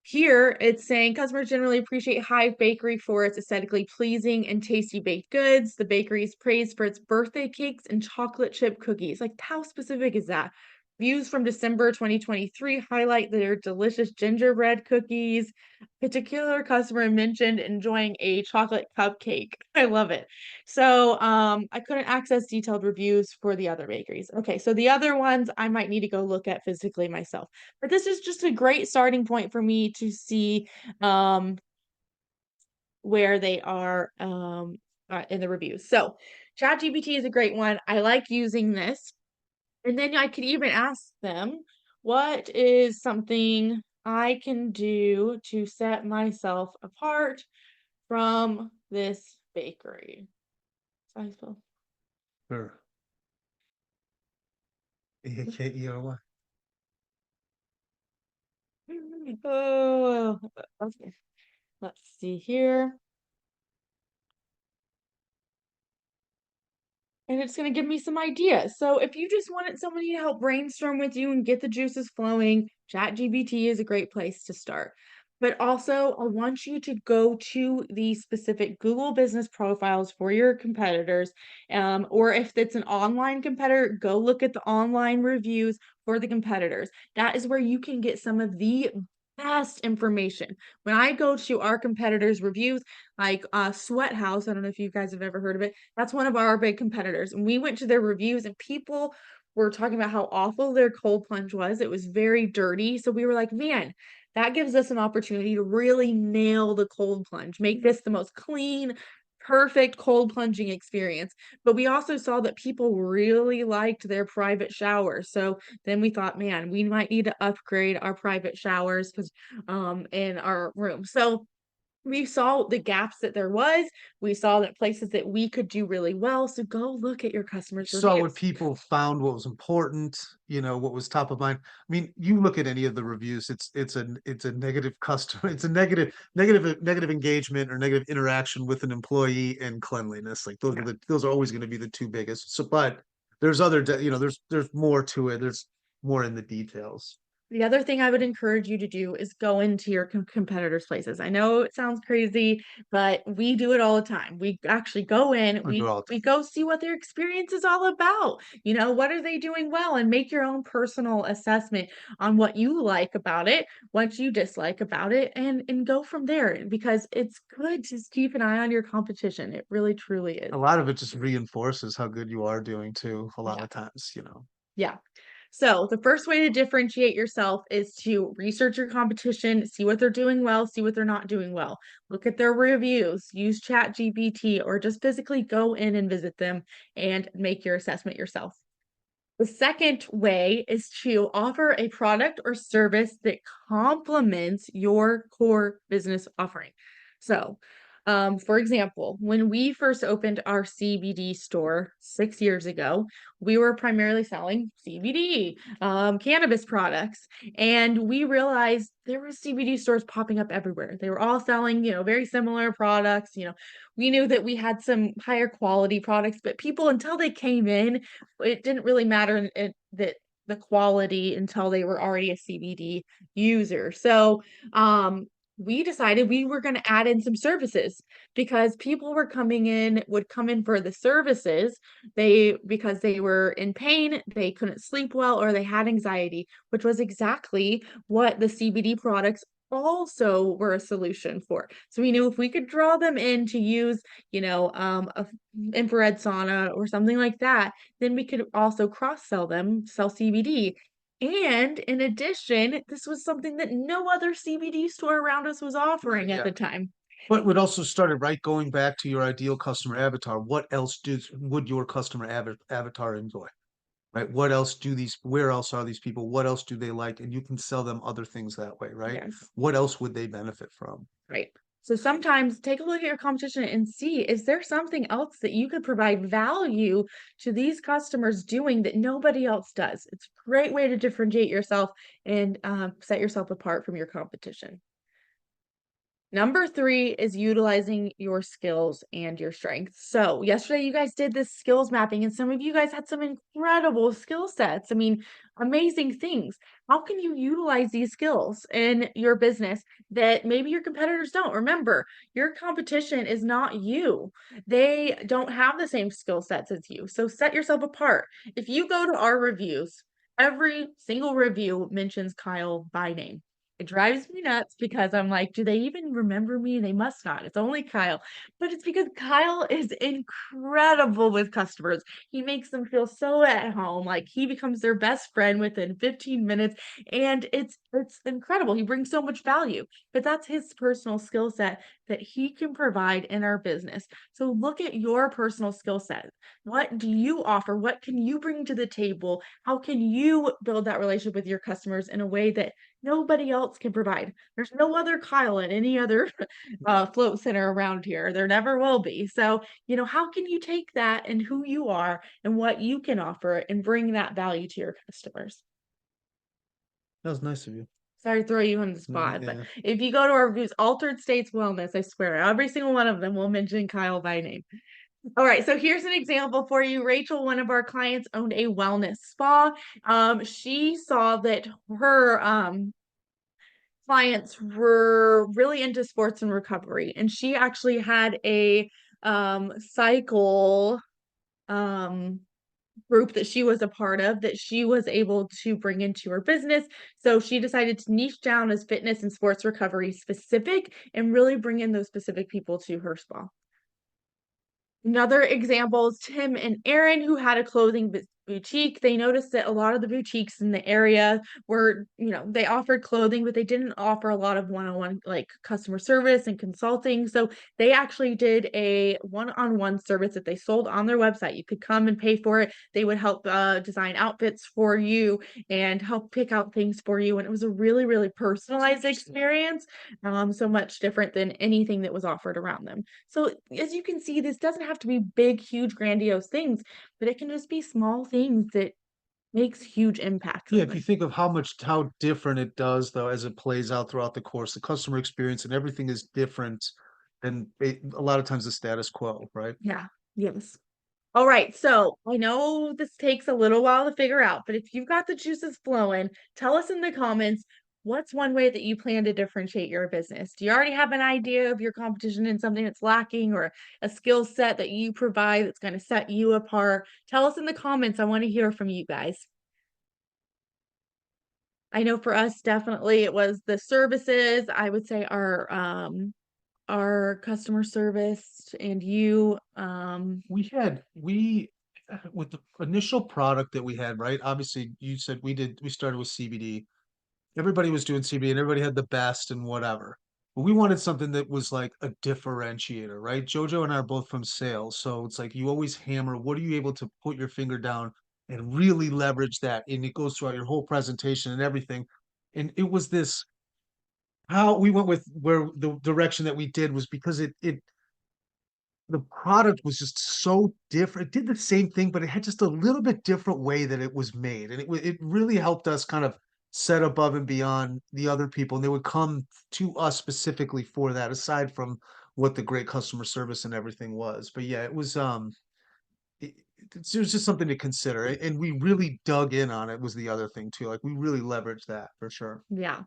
Speaker 2: here it's saying customers generally appreciate Hive Bakery for its aesthetically pleasing and tasty baked goods. The bakery is praised for its birthday cakes and chocolate chip cookies. Like, how specific is that? Views from December 2023 highlight their delicious gingerbread cookies. Particular customer mentioned enjoying a chocolate cupcake. I love it. So I couldn't access detailed reviews for the other bakeries. Okay, so the other ones I might need to go look at physically myself. But this is just a great starting point for me to see where they are in the reviews. So ChatGPT is a great one. I like using this. And then I could even ask them, what is something I can do to set myself apart from this bakery? So I spell.
Speaker 3: Sure. AKERY.
Speaker 2: Oh, okay. Let's see here. And it's going to give me some ideas. So if you just wanted somebody to help brainstorm with you and get the juices flowing, ChatGPT is a great place to start. But also, I want you to go to the specific Google business profiles for your competitors. Or if it's an online competitor, go look at the online reviews for the competitors. That is where you can get some of the best information. When I go to our competitors' reviews, like Sweat House, I don't know if you guys have ever heard of it. That's one of our big competitors. And we went to their reviews and people were talking about how awful their cold plunge was. It was very dirty. So we were like, man, that gives us an opportunity to really nail the cold plunge, make this the most clean, perfect cold plunging experience. But we also saw that people really liked their private showers. So then we thought, man, we might need to upgrade our private showers because in our room. So we saw the gaps that there was. We saw that places that we could do really well. So go look at your customers'
Speaker 3: Saw what
Speaker 2: reviews.
Speaker 3: people found, what was important, what was top of mind. I mean, you look at any of the reviews, it's a negative customer, it's a negative engagement or negative interaction with an employee and cleanliness. Like those are always going to be the two biggest. So, but there's there's more to it. There's more in the details.
Speaker 2: The other thing I would encourage you to do is go into your competitors' places. I know it sounds crazy, but we do it all the time. We actually go in,
Speaker 3: We do
Speaker 2: we
Speaker 3: all the
Speaker 2: we
Speaker 3: time.
Speaker 2: go see what their experience is all about. What are they doing well, and make your own personal assessment on what you like about it, what you dislike about it, and go from there because it's good to keep an eye on your competition. It really truly is.
Speaker 3: A lot of it just reinforces how good you are doing too, a lot
Speaker 2: Yeah.
Speaker 3: of times.
Speaker 2: Yeah. So the first way to differentiate yourself is to research your competition, see what they're doing well, see what they're not doing well. Look at their reviews, use ChatGPT, or just physically go in and visit them and make your assessment yourself. The second way is to offer a product or service that complements your core business offering. So, for example, when we first opened our CBD store 6 years ago, we were primarily selling CBD, cannabis products, and we realized there were CBD stores popping up everywhere. They were all selling, very similar products. We knew that we had some higher quality products, but people, until they came in, it didn't really matter that the quality until they were already a CBD user. So, we decided we were going to add in some services because people would come in for the services. Because they were in pain, they couldn't sleep well, or they had anxiety, which was exactly what the CBD products also were a solution for. So we knew if we could draw them in to use, a infrared sauna or something like that, then we could also cross-sell them, sell CBD. And in addition, this was something that no other CBD store around us was offering at
Speaker 3: Yeah.
Speaker 2: the time.
Speaker 3: But would also started right going back to your ideal customer avatar. What else would your customer avatar enjoy? Right? Where else are these people? What else do they like? And you can sell them other things that way, right?
Speaker 2: Yes.
Speaker 3: What else would they benefit from?
Speaker 2: Right. So sometimes take a look at your competition and see, is there something else that you could provide value to these customers doing that nobody else does? It's a great way to differentiate yourself and set yourself apart from your competition. Number 3 is utilizing your skills and your strengths. So yesterday you guys did this skills mapping and some of you guys had some incredible skill sets. I mean, amazing things. How can you utilize these skills in your business that maybe your competitors don't? Remember, your competition is not you. They don't have the same skill sets as you. So set yourself apart. If you go to our reviews, Every single review mentions Kyle by name. It drives me nuts because I'm like, do they even remember me? They must not. It's only Kyle. But it's because Kyle is incredible with customers. He makes them feel so at home. Like he becomes their best friend within 15 minutes. And it's incredible. He brings so much value. But that's his personal skill set that he can provide in our business. So look at your personal skill set. What do you offer? What can you bring to the table? How can you build that relationship with your customers in a way that nobody else can provide? There's no other Kyle at any other float center around here. There never will be. So, how can you take that and who you are and what you can offer and bring that value to your customers?
Speaker 3: That was nice of you.
Speaker 2: Sorry to throw you on the spot, but
Speaker 3: Yeah.
Speaker 2: if you go to our reviews, Altered States Wellness, I swear, every single one of them will mention Kyle by name. All right, so here's an example for you. Rachel, one of our clients, owned a wellness spa. She saw that her clients were really into sports and recovery, and she actually had a cycle um, group that she was a part of that she was able to bring into her business. So she decided to niche down as fitness and sports recovery specific and really bring in those specific people to her spa. Another example is Tim and Aaron, who had a clothing boutique. They noticed that a lot of the boutiques in the area were, they offered clothing, but they didn't offer a lot of one-on-one like customer service and consulting. So they actually did a one-on-one service that they sold on their website. You could come and pay for it. They would help design outfits for you and help pick out things for you. And it was a really, really personalized experience. So much different than anything that was offered around them. So as you can see, this doesn't have to be big, huge, grandiose things, but it can just be small things that makes huge impacts
Speaker 3: Yeah,
Speaker 2: on
Speaker 3: if you
Speaker 2: them.
Speaker 3: think of how different it does though as it plays out throughout the course, the customer experience and everything is different than a lot of times the status quo, right?
Speaker 2: Yeah. Yes. All right. So I know this takes a little while to figure out, but if you've got the juices flowing, tell us in the comments what's one way that you plan to differentiate your business. Do you already have an idea of your competition and something that's lacking or a skill set that you provide that's going to set you apart? Tell us in the comments. I want to hear from you guys. I know for us, definitely it was the services. I would say our customer service and you.
Speaker 3: We with the initial product that we had, right? Obviously, you said we started with CBD. Everybody was doing CBD and everybody had the best and whatever. But we wanted something that was like a differentiator, right? Jojo and I are both from sales, so it's like you always hammer, what are you able to put your finger down and really leverage that? And it goes throughout your whole presentation and everything. And it was this how we went with where the direction that we did was because it the product was just so different. It did the same thing, but it had just a little bit different way that it was made, and it really helped us kind of set above and beyond the other people, and they would come to us specifically for that, aside from what the great customer service and everything was. But yeah, it it was just something to consider, and we really dug in on it was the other thing too, like, we really leveraged that for sure.
Speaker 2: Yeah.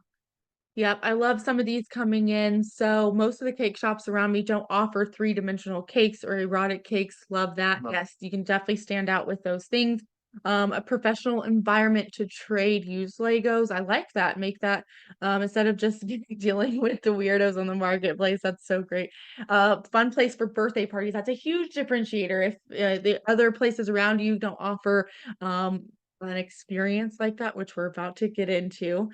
Speaker 2: Yep, I love some of these coming in. So most of the cake shops around me don't offer three-dimensional cakes or erotic cakes. Love that.
Speaker 3: Love
Speaker 2: Yes, you can definitely stand out with those things. A professional environment to trade used Legos. I like that. Make that instead of just dealing with the weirdos on the marketplace. That's so great. Fun place for birthday parties. That's a huge differentiator. If the other places around you don't offer an experience like that, which we're about to get into.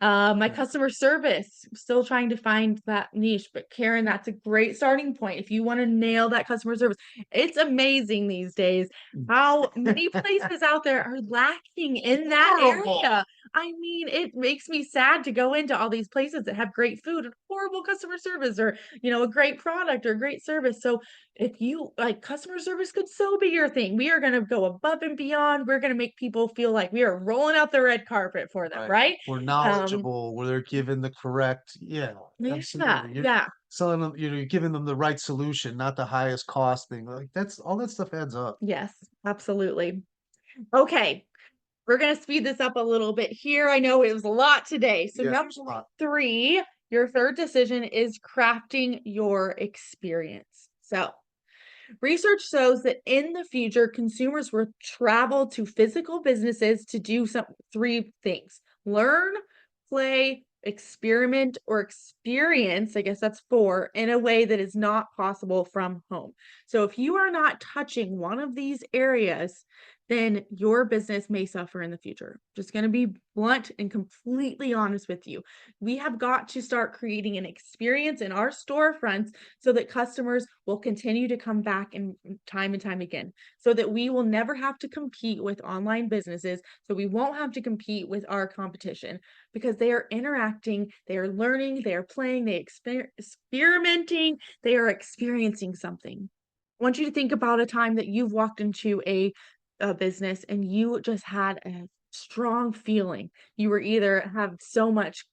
Speaker 2: My
Speaker 3: Yeah.
Speaker 2: customer service, still trying to find that niche, but Karen, that's a great starting point. If you want to nail that customer service, it's amazing these days how many places out there are lacking in that
Speaker 3: Horrible.
Speaker 2: area. I mean, it makes me sad to go into all these places that have great food and horrible customer service or, a great product or great service. So if you like customer service could so be your thing. We are going to go above and beyond. We're going to make people feel like we are rolling out the red carpet for them,
Speaker 3: Right.
Speaker 2: right?
Speaker 3: We're
Speaker 2: Um,
Speaker 3: knowledgeable, where they're given the correct, yeah,
Speaker 2: yeah,
Speaker 3: absolutely. You're
Speaker 2: yeah,
Speaker 3: selling them, you're giving them the right solution, not the highest cost thing. Like that's all that stuff adds up.
Speaker 2: yes, absolutely. Okay, we're gonna speed this up a little bit here. I know it was a lot today. So
Speaker 3: Yeah,
Speaker 2: number
Speaker 3: there's a lot.
Speaker 2: three, your third decision is crafting your experience. So Research shows that in the future, consumers will travel to physical businesses to do three things: learn, play, experiment, or experience. I guess that's four, in a way that is not possible from home. So if you are not touching one of these areas, then your business may suffer in the future. Just going to be blunt and completely honest with you. We have got to start creating an experience in our storefronts so that customers will continue to come back and time again, so that we will never have to compete with online businesses, so we won't have to compete with our competition, because they are interacting, they are learning, they are playing, experimenting, they are experiencing something. I want you to think about a time that you've walked into a business and you just had a strong feeling. You were either have so much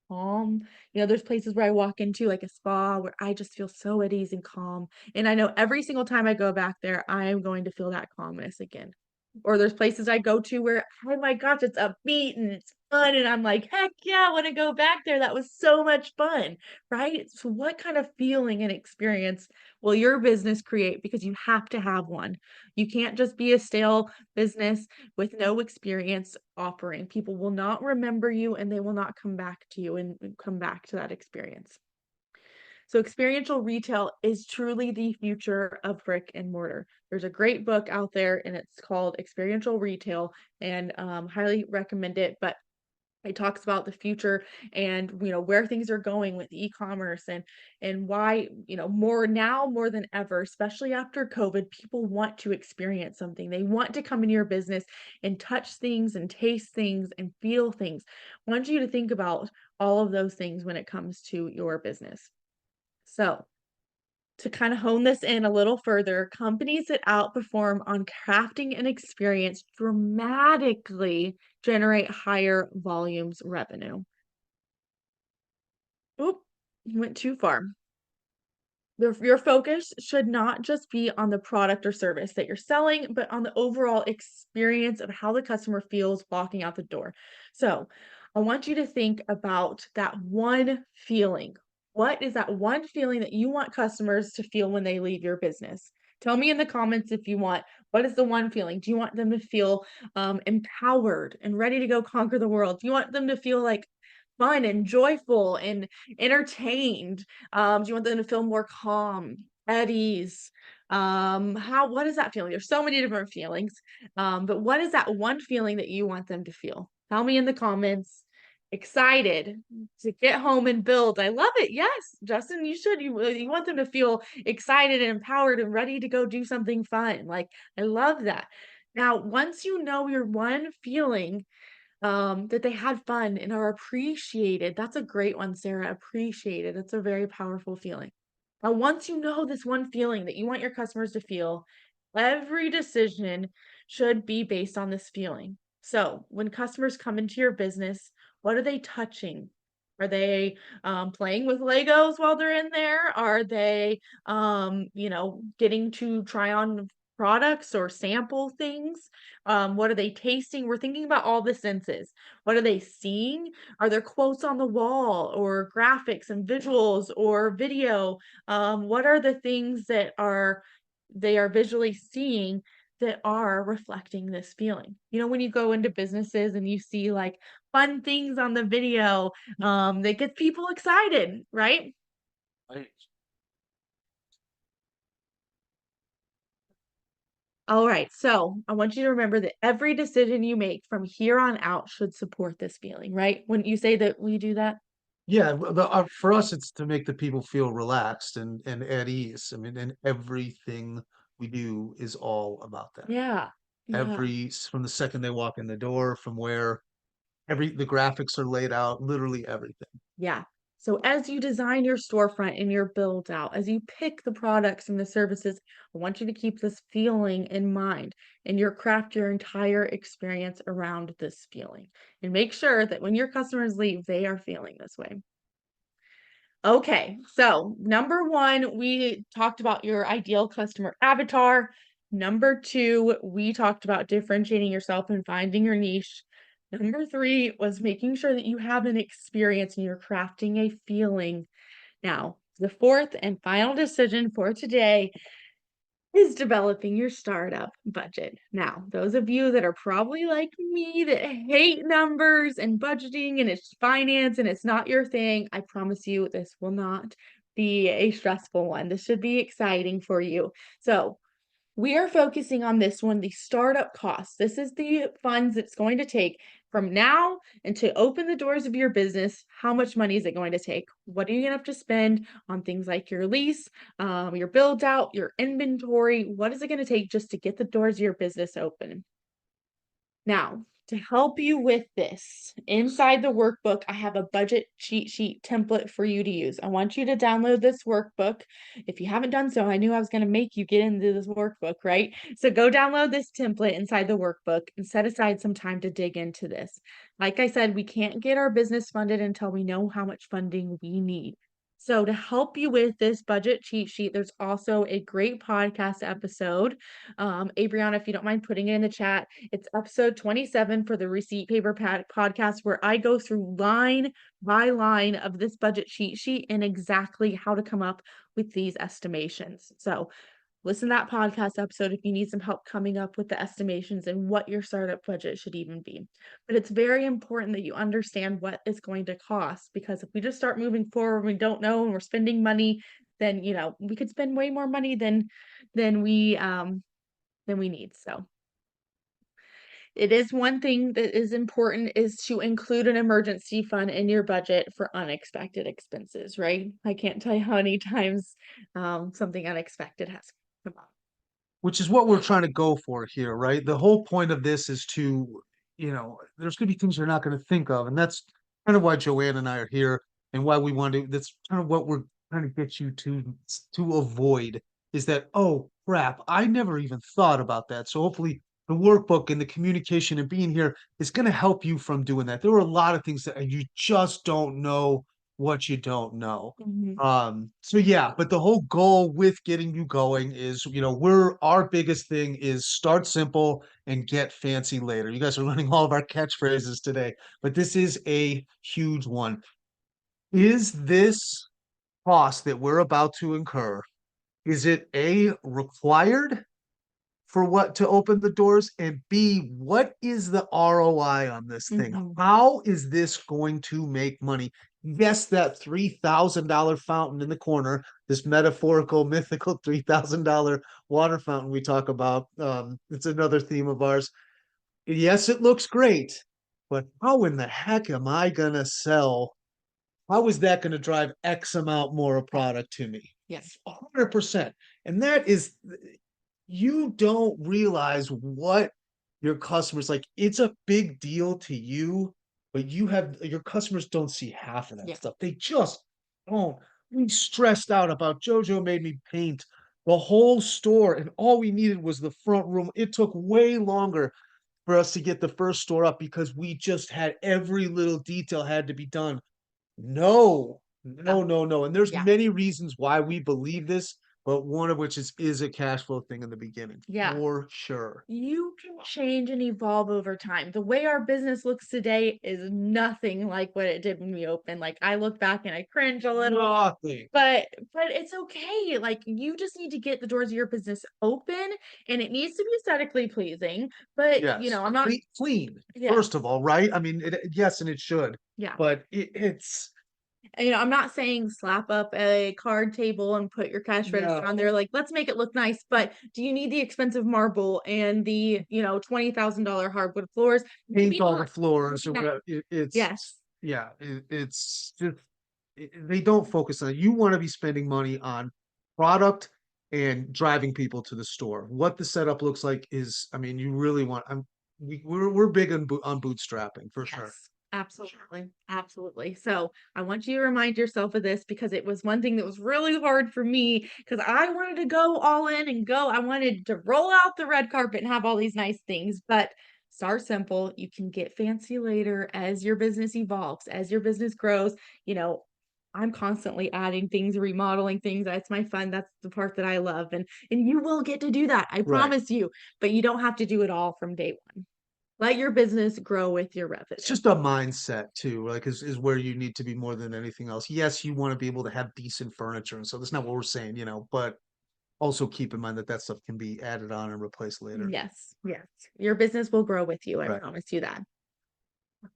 Speaker 2: calm. There's places where I walk into, like a spa, where I just feel so at ease and calm. And I know every single time I go back there, I am going to feel that calmness again. Or there's places I go to where, oh my gosh, it's upbeat and it's fun. And I'm like, heck yeah, I want to go back there. That was so much fun, right? So what kind of feeling and experience will your business create? Because you have to have one. You can't just be a stale business with no experience offering. People will not remember you, and they will not come back to you and come back to that experience. So experiential retail is truly the future of brick and mortar. There's a great book out there and it's called Experiential Retail, and highly recommend it. But it talks about the future and where things are going with e-commerce, and why more than ever, especially after COVID, people want to experience something. They want to come into your business and touch things and taste things and feel things. I want you to think about all of those things when it comes to your business. So to kind of hone this in a little further, companies that outperform on crafting an experience dramatically generate higher volumes revenue. Oop, went too far. Your focus should not just be on the product or service that you're selling, but on the overall experience of how the customer feels walking out the door. So I want you to think about that one feeling. What is that one feeling that you want customers to feel when they leave your business? Tell me in the comments if you want. What is the one feeling? Do you want them to feel empowered and ready to go conquer the world? Do you want them to feel like fun and joyful and entertained? Do you want them to feel more calm, at ease? What is that feeling? There's so many different feelings. But what is that one feeling that you want them to feel? Tell me in the comments. Excited to get home and build. I love it. Yes, Justin, you should. You want them to feel excited and empowered and ready to go do something fun. Like, I love that. Now, once you know your one feeling, that they had fun and are appreciated. That's a great one, Sarah. Appreciated. That's a very powerful feeling. Now, once you know this one feeling that you want your customers to feel, every decision should be based on this feeling. So when customers come into your business, what are they touching? Are they playing with Legos while they're in there? Are they, getting to try on products or sample things? What are they tasting? We're thinking about all the senses. What are they seeing? Are there quotes on the wall or graphics and visuals or video? What are the things that they are visually seeing that are reflecting this feeling? When you go into businesses and you see like fun things on the video, that gets people excited, right?
Speaker 3: Right.
Speaker 2: All right, so I want you to remember that every decision you make from here on out should support this feeling, right? Wouldn't you say that we do that?
Speaker 3: Yeah, for us, it's to make the people feel relaxed and at ease. I mean, and everything we do is all about that.
Speaker 2: Yeah. Yeah.
Speaker 3: From the second they walk in the door, from where the graphics are laid out, literally everything.
Speaker 2: Yeah. So as you design your storefront and your build out, as you pick the products and the services, I want you to keep this feeling in mind and craft your entire experience around this feeling. And make sure that when your customers leave, they are feeling this way. Okay, so number one, we talked about your ideal customer avatar. Number two, we talked about differentiating yourself and finding your niche. Number three was making sure that you have an experience and you're crafting a feeling. Now, the fourth and final decision for today is developing your startup budget. Now, those of you that are probably like me that hate numbers and budgeting and it's finance and it's not your thing, I promise you this will not be a stressful one. This should be exciting for you. So, we are focusing on this one, the startup costs. This is the funds it's going to take from now and to open the doors of your business. How much money is it going to take? What are you going to have to spend on things like your lease, your build out, your inventory? What is it going to take just to get the doors of your business open? Now, to help you with this, inside the workbook, I have a budget cheat sheet template for you to use. I want you to download this workbook. If you haven't done so, I knew I was going to make you get into this workbook, right? So go download this template inside the workbook and set aside some time to dig into this. Like I said, we can't get our business funded until we know how much funding we need. So to help you with this budget cheat sheet, there's also a great podcast episode. Abriana, if you don't mind putting it in the chat, it's episode 27 for the Receipt Paper podcast, where I go through line by line of this budget cheat sheet and exactly how to come up with these estimations. So listen to that podcast episode if you need some help coming up with the estimations and what your startup budget should even be. But it's very important that you understand what it's going to cost, because if we just start moving forward, we don't know, and we're spending money, then we could spend way more money than we need. So it is one thing that is important, is to include an emergency fund in your budget for unexpected expenses, right? I can't tell you how many times something unexpected has come up.
Speaker 3: which is what we're trying to go for here, right? The whole point of this is to, there's going to be things you're not going to think of. And that's kind of why Joanne and I are here and why we want to, that's kind of what we're trying to get you to avoid, is that, oh crap, I never even thought about that. So hopefully the workbook and the communication and being here is going to help you from doing that. There are a lot of things that you just don't know what you don't know. So yeah, but the whole goal with getting you going is, our biggest thing is start simple and get fancy later. You guys are learning all of our catchphrases today, but this is a huge one. Is this cost that we're about to incur, is it A, required for what to open the doors, and B, what is the ROI on this thing? How is this going to make money? Yes, that $3,000 fountain in the corner, this metaphorical, mythical $3,000 water fountain we talk about, it's another theme of ours. Yes, it looks great, but how in the heck am I gonna sell? How is that going to drive X amount more of product to me?
Speaker 2: Yes.
Speaker 3: 100%. And that is, you don't realize what your customers like. It's a big deal to you, but your customers don't see half of that stuff. They just don't. We stressed out about JoJo made me paint the whole store, and all we needed was the front room. It took way longer for us to get the first store up because we just had every little detail had to be done. No, no, no, no. And there's many reasons why we believe this, but one of which is a cash flow thing in the beginning.
Speaker 2: Yeah.
Speaker 3: For sure.
Speaker 2: You can change and evolve over time. The way our business looks today is nothing like what it did when we opened. Like, I look back and I cringe a little.
Speaker 3: Nothing.
Speaker 2: But it's okay. Like, you just need to get the doors of your business open, and it needs to be aesthetically pleasing. But
Speaker 3: Yes.
Speaker 2: I'm not
Speaker 3: clean,
Speaker 2: Yeah.
Speaker 3: first of all, right? I mean, yes, and it should,
Speaker 2: Yeah.
Speaker 3: but it's
Speaker 2: I'm not saying slap up a card table and put your cash register on there. Like, let's make it look nice. But do you need the expensive marble and the, $20,000 hardwood floors?
Speaker 3: paint
Speaker 2: Maybe
Speaker 3: all the
Speaker 2: not.
Speaker 3: floors or
Speaker 2: Yeah.
Speaker 3: whatever.
Speaker 2: Yes.
Speaker 3: Yeah, it's just they don't focus on it. You want to be spending money on product and driving people to the store. What the setup looks like is, I mean, you really want. We're big on bootstrapping for sure.
Speaker 2: Yes, absolutely. Absolutely. So I want you to remind yourself of this, because it was one thing that was really hard for me, because I wanted to go all in and go. I wanted to roll out the red carpet and have all these nice things, but start simple. You can get fancy later as your business evolves, as your business grows. I'm constantly adding things, remodeling things. That's my fun. That's the part that I love. And you will get to do that. I promise you, but you don't have to do it all from day one. Let your business grow with your revenue.
Speaker 3: It's just a mindset too, like is where you need to be more than anything else. Yes, you want to be able to have decent furniture, and so that's not what we're saying, but also keep in mind that that stuff can be added on and replaced later.
Speaker 2: Yes. Your business will grow with you. I
Speaker 3: Right.
Speaker 2: promise you that.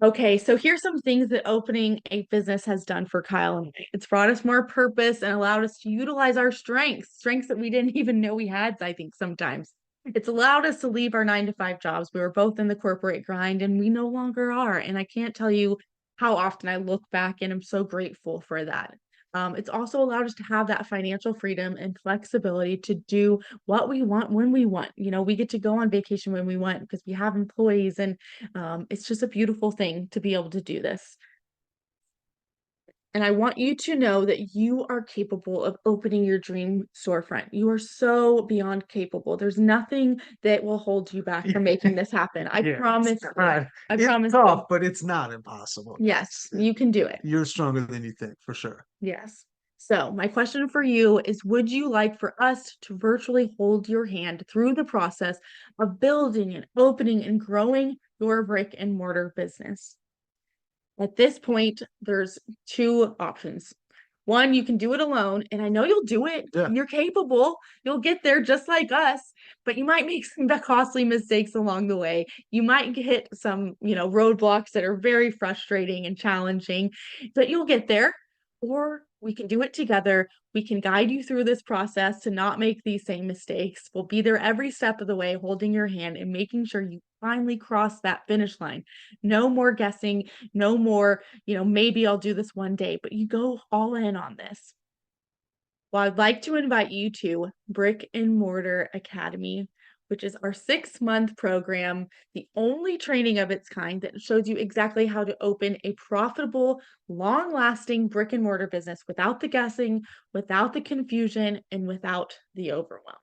Speaker 2: Okay, so here's some things that opening a business has done for Kyle and I. It's brought us more purpose and allowed us to utilize our strengths that we didn't even know we had, I think, sometimes. It's allowed us to leave our 9 to 5 jobs. We were both in the corporate grind and we no longer are. And I can't tell you how often I look back and I'm so grateful for that. It's also allowed us to have that financial freedom and flexibility to do what we want when we want. We get to go on vacation when we want because we have employees, and it's just a beautiful thing to be able to do this. And I want you to know that you are capable of opening your dream storefront. You are so beyond capable. There's nothing that will hold you back from making this happen. I promise.
Speaker 3: It's tough, but it's not impossible.
Speaker 2: Yes, you can do it.
Speaker 3: You're stronger than you think, for sure.
Speaker 2: Yes. So my question for you is, would you like for us to virtually hold your hand through the process of building and opening and growing your brick and mortar business? At this point, there's 2 options. One, you can do it alone, and I know you'll do it.
Speaker 3: Yeah.
Speaker 2: You're capable. You'll get there just like us, but you might make some costly mistakes along the way. You might hit some, roadblocks that are very frustrating and challenging, but you'll get there. Or we can do it together. We can guide you through this process to not make these same mistakes. We'll be there every step of the way, holding your hand and making sure you finally cross that finish line. No more guessing, no more, maybe I'll do this one day, but you go all in on this. Well, I'd like to invite you to Brick-and-Mortar Academy, which is our 6-month program, the only training of its kind that shows you exactly how to open a profitable, long-lasting brick-and-mortar business without the guessing, without the confusion, and without the overwhelm.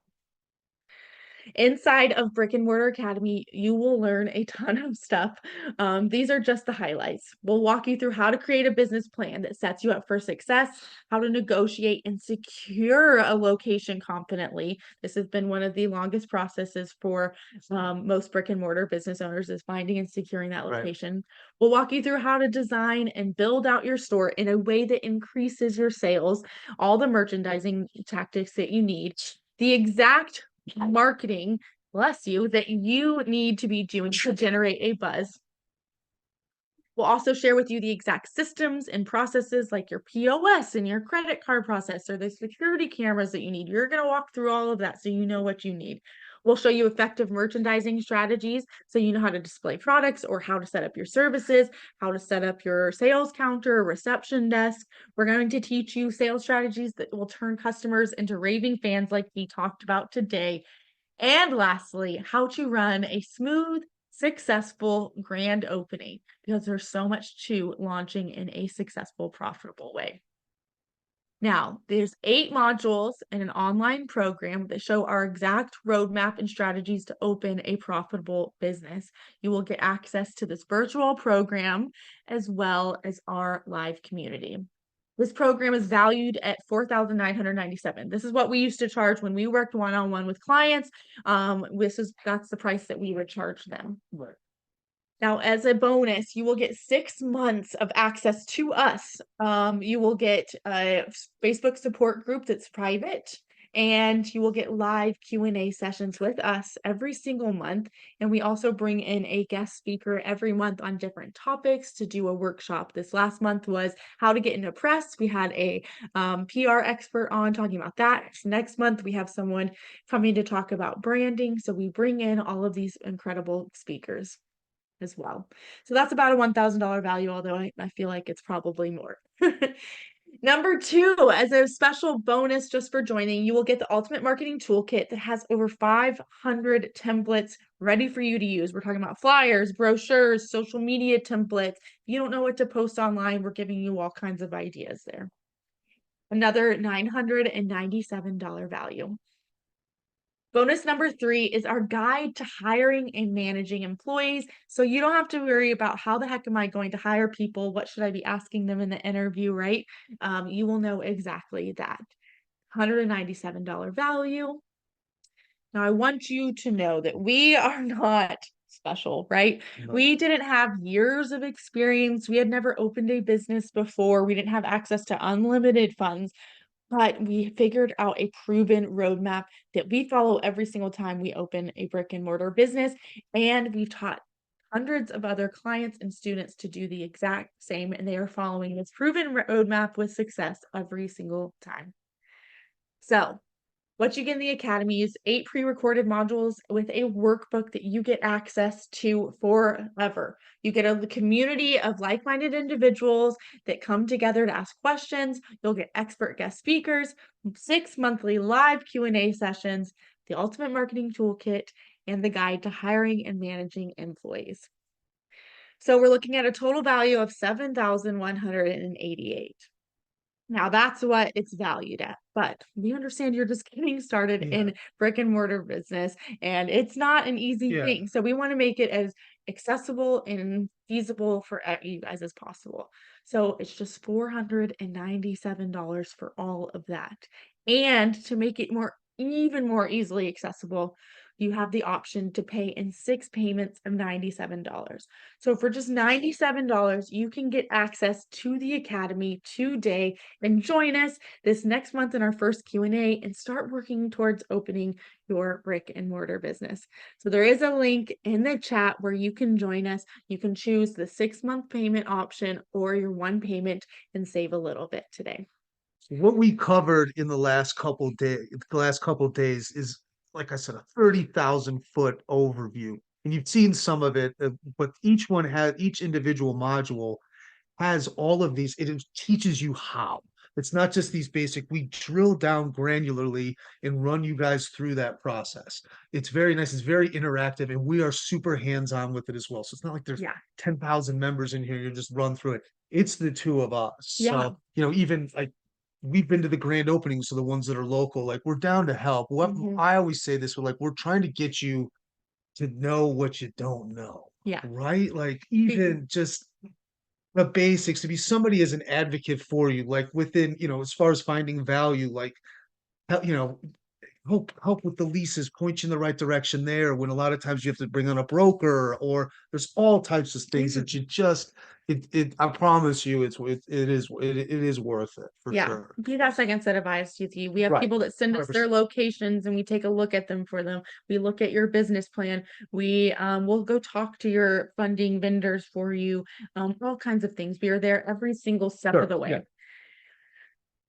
Speaker 2: Inside of Brick-and-Mortar Academy, you will learn a ton of stuff. These are just the highlights. We'll walk you through how to create a business plan that sets you up for success, how to negotiate and secure a location confidently. This has been one of the longest processes for most brick-and-mortar business owners, is finding and securing that location. Right. We'll walk you through how to design and build out your store in a way that increases your sales, all the merchandising tactics that you need, the exact marketing, bless you, that you need to be doing to generate a buzz. We'll also share with you the exact systems and processes like your POS and your credit card processor, the security cameras that you need. You're going to walk through all of that so you know what you need. We'll show you effective merchandising strategies so you know how to display products or how to set up your services, how to set up your sales counter, reception desk. We're going to teach you sales strategies that will turn customers into raving fans like we talked about today. And lastly, how to run a smooth, successful grand opening, because there's so much to launching in a successful, profitable way. Now, there's 8 modules in an online program that show our exact roadmap and strategies to open a profitable business. You will get access to this virtual program as well as our live community. This program is valued at $4,997. This is what we used to charge when we worked one-on-one with clients. That's the price that we would charge them. Right. Now, as a bonus, you will get 6 months of access to us. You will get a Facebook support group that's private, and you will get live Q&A sessions with us every single month. And we also bring in a guest speaker every month on different topics to do a workshop. This last month was how to get into press. We had a PR expert on talking about that. Next month, we have someone coming to talk about branding. So we bring in all of these incredible speakers as well. So that's about a $1,000 value, although I feel like it's probably more. Number 2, as a special bonus just for joining, you will get the Ultimate Marketing Toolkit that has over 500 templates ready for you to use. We're talking about flyers, brochures, social media templates. If you don't know what to post online, we're giving you all kinds of ideas there. Another $997 value. Bonus number 3 is our guide to hiring and managing employees. So you don't have to worry about how the heck am I going to hire people? What should I be asking them in the interview, right? You will know exactly that. $197 value. Now, I want you to know that we are not special, right? No. We didn't have years of experience. We had never opened a business before. We didn't have access to unlimited funds. but we figured out a proven roadmap that we follow every single time we open a brick and mortar business. And we've taught hundreds of other clients and students to do the exact same. And they are following this proven roadmap with success every single time. So what you get in the academy is 8 pre-recorded modules with a workbook that you get access to forever. You get a community of like-minded individuals that come together to ask questions. You'll get expert guest speakers, 6 monthly live Q&A sessions, the ultimate marketing toolkit, and the guide to hiring and managing employees. So we're looking at a total value of $7,188. Now that's what it's valued at, but we understand you're just getting started in brick and mortar business, and it's not an easy thing. So we want to make it as accessible and feasible for you guys as possible. So it's just $497 for all of that. And to make it even more easily accessible, you have the option to pay in 6 payments of $97. So for just $97, you can get access to the academy today and join us this next month in our first Q&A and start working towards opening your brick and mortar business. So there is a link in the chat where you can join us. You can choose the 6-month payment option or your 1 payment and save a little bit today.
Speaker 3: So what we covered in the last couple days is, like I said, a 30,000 foot overview. And you've seen some of it, but each individual module has all of these. It teaches you how. It's not just these basic, we drill down granularly and run you guys through that process. It's very nice. It's very interactive, and we are super hands-on with it as well. So it's not like there's 10,000 members in here. You just run through it. It's the 2 of us. So, even like we've been to the grand openings, so the ones that are local, like we're down to help. What I always say this, we're trying to get you to know what you don't know. Right? Like even just the basics, to be somebody as an advocate for you, like within, as far as finding value, like, you know, help with the leases, point you in the right direction there, when a lot of times you have to bring on a broker, or there's all types of things that you just, I promise you, it is worth it for sure.
Speaker 2: Be that second set of eyes with you. We have people that send us their locations and we take a look at them for them. We look at your business plan. We will go talk to your funding vendors for you, all kinds of things. We are there every single step of the way.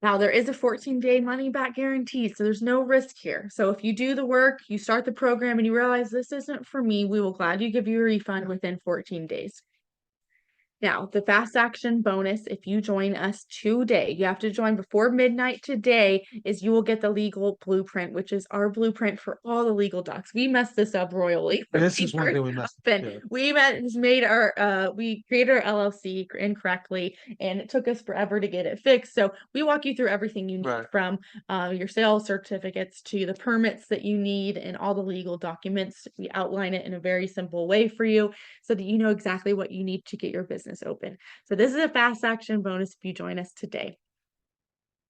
Speaker 2: Now, there is a 14-day money-back guarantee, so there's no risk here. So if you do the work, you start the program, and you realize this isn't for me, we will gladly give you a refund within 14 days. Now, the fast action bonus, if you join us today, you have to join before midnight today, is you will get the legal blueprint, which is our blueprint for all the legal docs. We messed this up royally.
Speaker 3: This is one thing we messed up.
Speaker 2: We created our LLC incorrectly, and it took us forever to get it fixed. So we walk you through everything you need, from your sales certificates to the permits that you need and all the legal documents. We outline it in a very simple way for you so that you know exactly what you need to get your business open. So this is a fast action bonus if you join us today.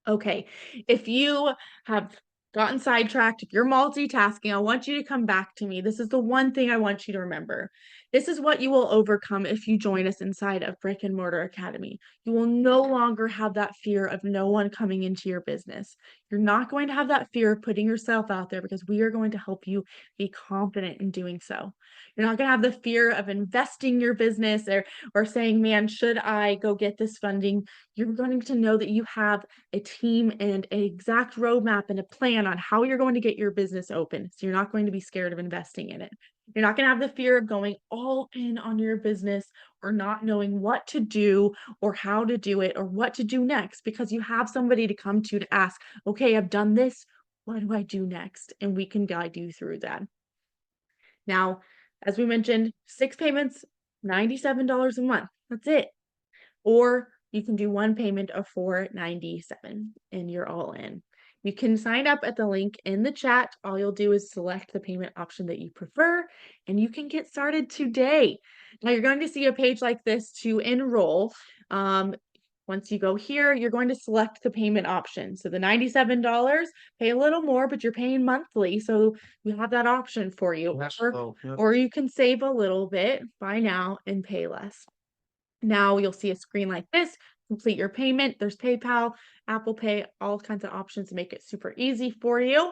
Speaker 2: Okay, if you have gotten sidetracked, if you're multitasking, I want you to come back to me. This is the one thing I want you to remember. This is what you will overcome if you join us inside of Brick and Mortar Academy. You will no longer have that fear of no one coming into your business. You're not going to have that fear of putting yourself out there, because we are going to help you be confident in doing so. You're not going to have the fear of investing your business or saying, man, should I go get this funding? You're going to know that you have a team and an exact roadmap and a plan on how you're going to get your business open. So you're not going to be scared of investing in it. You're not going to have the fear of going all in on your business or not knowing what to do or how to do it or what to do next, because you have somebody to come to ask, okay, I've done this. What do I do next? And we can guide you through that. Now, as we mentioned, 6 payments, $97 a month. That's it. Or you can do 1 payment of $497 and you're all in. You can sign up at the link in the chat. All you'll do is select the payment option that you prefer, and you can get started today. Now, you're going to see a page like this to enroll. Once you go here, you're going to select the payment option. So the $97, pay a little more, but you're paying monthly. So we have that option for you. Or you can save a little bit, buy now, and pay less. Now you'll see a screen like this. complete your payment. There's PayPal, Apple Pay, all kinds of options to make it super easy for you.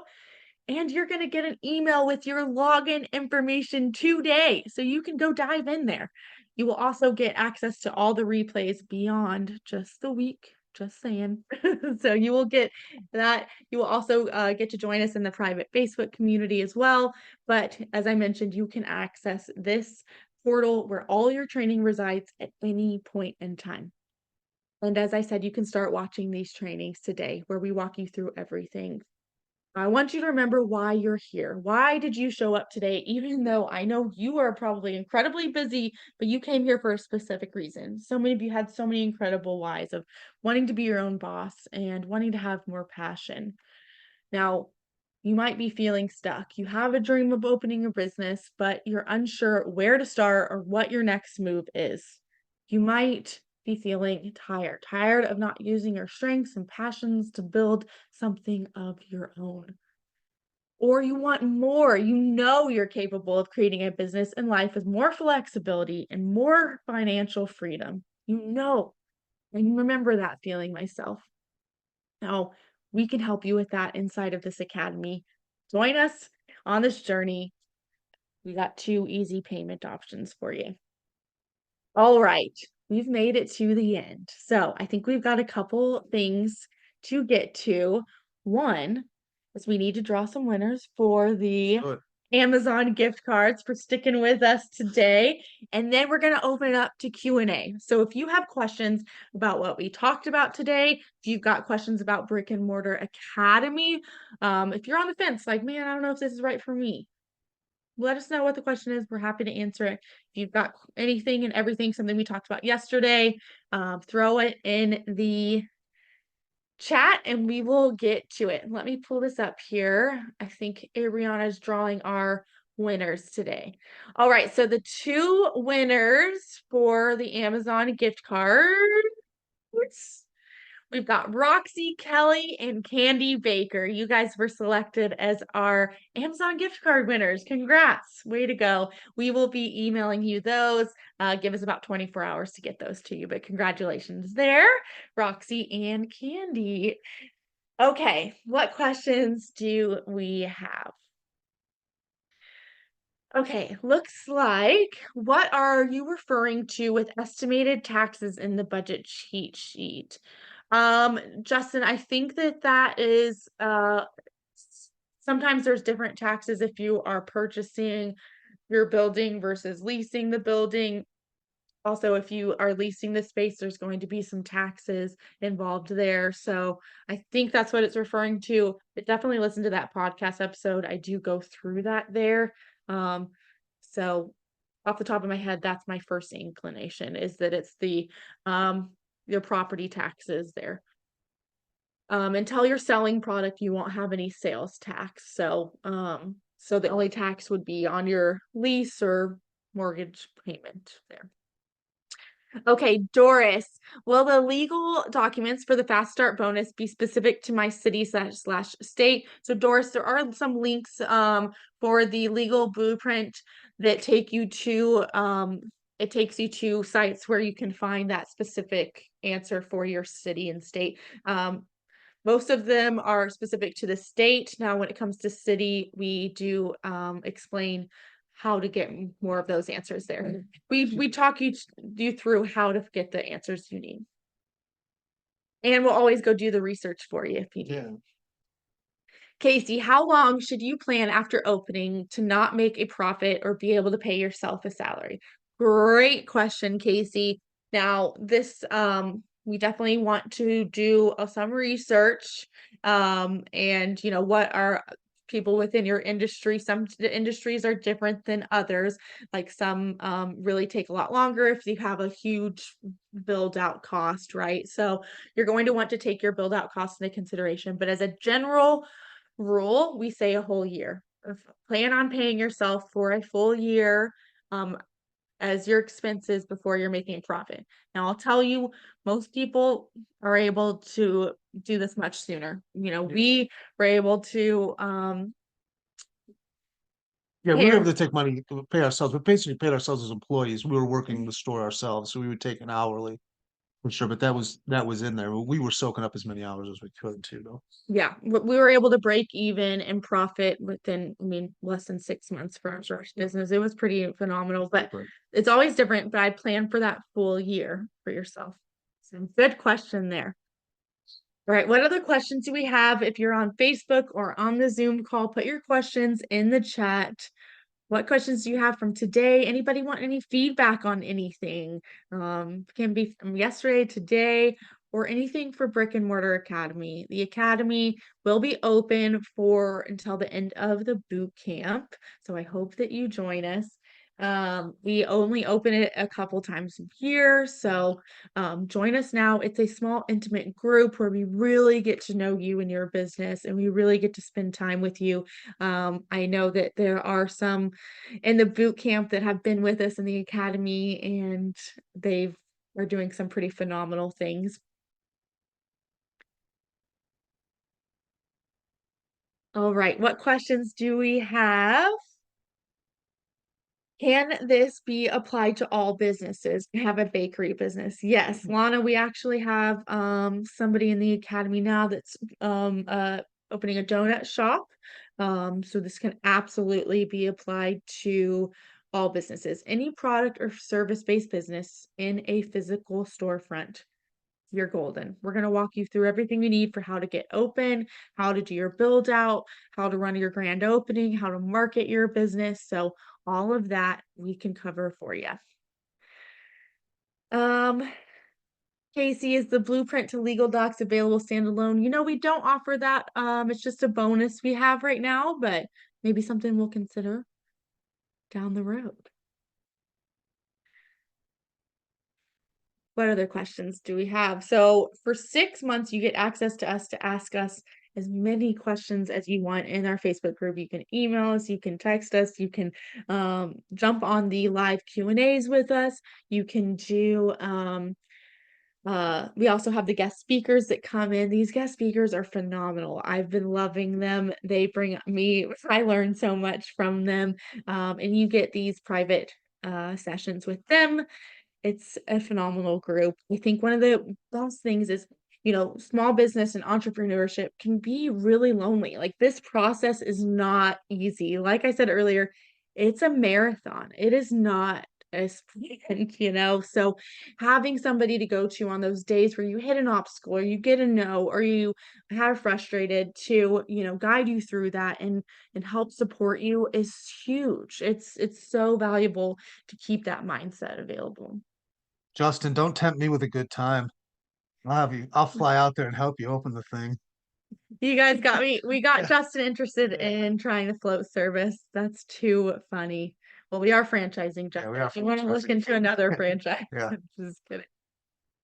Speaker 2: And you're going to get an email with your login information today, so you can go dive in there. You will also get access to all the replays beyond just the week. Just saying. So you will get that. You will also get to join us in the private Facebook community as well. But as I mentioned, you can access this portal where all your training resides at any point in time. And as I said, you can start watching these trainings today where we walk you through everything. I want you to remember why you're here. Why did you show up today? Even though I know you are probably incredibly busy, but you came here for a specific reason. So many of you had so many incredible whys of wanting to be your own boss and wanting to have more passion. Now, you might be feeling stuck. You have a dream of opening a business, but you're unsure where to start or what your next move is. You might be feeling tired of not using your strengths and passions to build something of your own. Or you want more. You know you're capable of creating a business and life with more flexibility and more financial freedom. You know, and remember that feeling myself. Now, we can help you with that inside of this academy. Join us on this journey. We got 2 easy payment options for you. All right, we've made it to the end. So I think we've got a couple things to get to. One is we need to draw some winners for the
Speaker 3: Good.
Speaker 2: Amazon gift cards for sticking with us today. And then we're going to open it up to Q&A. So if you have questions about what we talked about today, if you've got questions about Brick-and-Mortar Academy, if you're on the fence, like, man, I don't know if this is right for me, let us know what the question is. We're happy to answer it. If you've got anything and everything, something we talked about yesterday, throw it in the chat and we will get to it. Let me pull this up here. I think Ariana is drawing our winners today. All right, so the 2 winners for the Amazon gift cards, we've got Roxy Kelly and Candy Baker. You guys were selected as our Amazon gift card winners. Congrats. Way to go. We will be emailing you those. Give us about 24 hours to get those to you, but congratulations there, Roxy and Candy. Okay, what questions do we have? Okay, looks like, what are you referring to with estimated taxes in the budget cheat sheet? Justin, I think that is, sometimes there's different taxes if you are purchasing your building versus leasing the building. Also, if you are leasing the space, there's going to be some taxes involved there. So I think that's what it's referring to. But definitely listen to that podcast episode. I do go through that there. So off the top of my head, that's my first inclination, is that it's the your property taxes there. Until you're selling product, you won't have any sales tax. So the only tax would be on your lease or mortgage payment there. Okay, Doris, will the legal documents for the Fast Start bonus be specific to my city slash state? So Doris, there are some links for the legal blueprint that take you to it takes you to sites where you can find that specific answer for your city and state. Most of them are specific to the state. Now, when it comes to city, we do explain how to get more of those answers there. We talk you through how to get the answers you need. And we'll always go do the research for you if you need.
Speaker 3: Yeah.
Speaker 2: Casey, how long should you plan after opening to not make a profit or be able to pay yourself a salary? Great question, Casey. Now, this we definitely want to do some research and what are people within your industry. Some industries are different than others. Like some really take a lot longer if you have a huge build out cost, right? So you're going to want to take your build out costs into consideration. But as a general rule, we say a whole year. Plan on paying yourself for a full year as your expenses before you're making a profit. Now, I'll tell you, most people are able to do this much sooner. We were able to
Speaker 3: Yeah, we were able to take money to pay ourselves, but basically paid ourselves as employees. We were working the store ourselves, so we would take an hourly. For sure, but that was in there. We were soaking up as many hours as we could too, though.
Speaker 2: Yeah, we were able to break even and profit within, I mean, less than 6 months for our first business. It was pretty phenomenal, but
Speaker 3: Right.
Speaker 2: it's always different. But I plan for that full year for yourself. So good question there. All right, what other questions do we have? If you're on Facebook or on the Zoom call, put your questions in the chat. What questions do you have from today? Anybody want any feedback on anything? Can be from yesterday, today, or anything for Brick-and-Mortar Academy. The Academy will be open for until the end of the boot camp. So I hope that you join us. We only open it a couple times a year. So join us now. It's a small, intimate group where we really get to know you and your business, and we really get to spend time with you. I know that there are some in the boot camp that have been with us in the academy, and they are doing some pretty phenomenal things. All right, what questions do we have? Can this be applied to all businesses? We have a bakery business. Yes, Lana, we actually have somebody in the academy now that's opening a donut shop. So this can absolutely be applied to all businesses. Any product or service-based business in a physical storefront, you're golden. We're going to walk you through everything you need for how to get open, how to do your build out, how to run your grand opening, how to market your business. So all of that we can cover for you. Casey, is the blueprint to legal docs available standalone? We don't offer that. It's just a bonus we have right now, but maybe something we'll consider down the road. What other questions do we have? So for 6 months, you get access to us to ask us as many questions as you want in our Facebook group. You can email us, you can text us, you can jump on the live Q&As with us. You can do we also have the guest speakers that come in. These guest speakers are phenomenal. I've been loving them. They bring me, I learn so much from them. And you get these private sessions with them. It's a phenomenal group. I think one of the best things is, small business and entrepreneurship can be really lonely. Like, this process is not easy. Like I said earlier, it's a marathon. It is not a sprint. So having somebody to go to on those days where you hit an obstacle or you get a no or you have frustrated to, guide you through that and help support you is huge. It's so valuable to keep that mindset available.
Speaker 3: Justin, don't tempt me with a good time. I'll fly out there and help you open the thing.
Speaker 2: You guys got me. We got Justin interested in trying to float service. That's too funny. Well, we are franchising, Justin.
Speaker 3: we are
Speaker 2: If you want to look
Speaker 3: franchising.
Speaker 2: into another franchise.
Speaker 3: Yeah.
Speaker 2: Just kidding.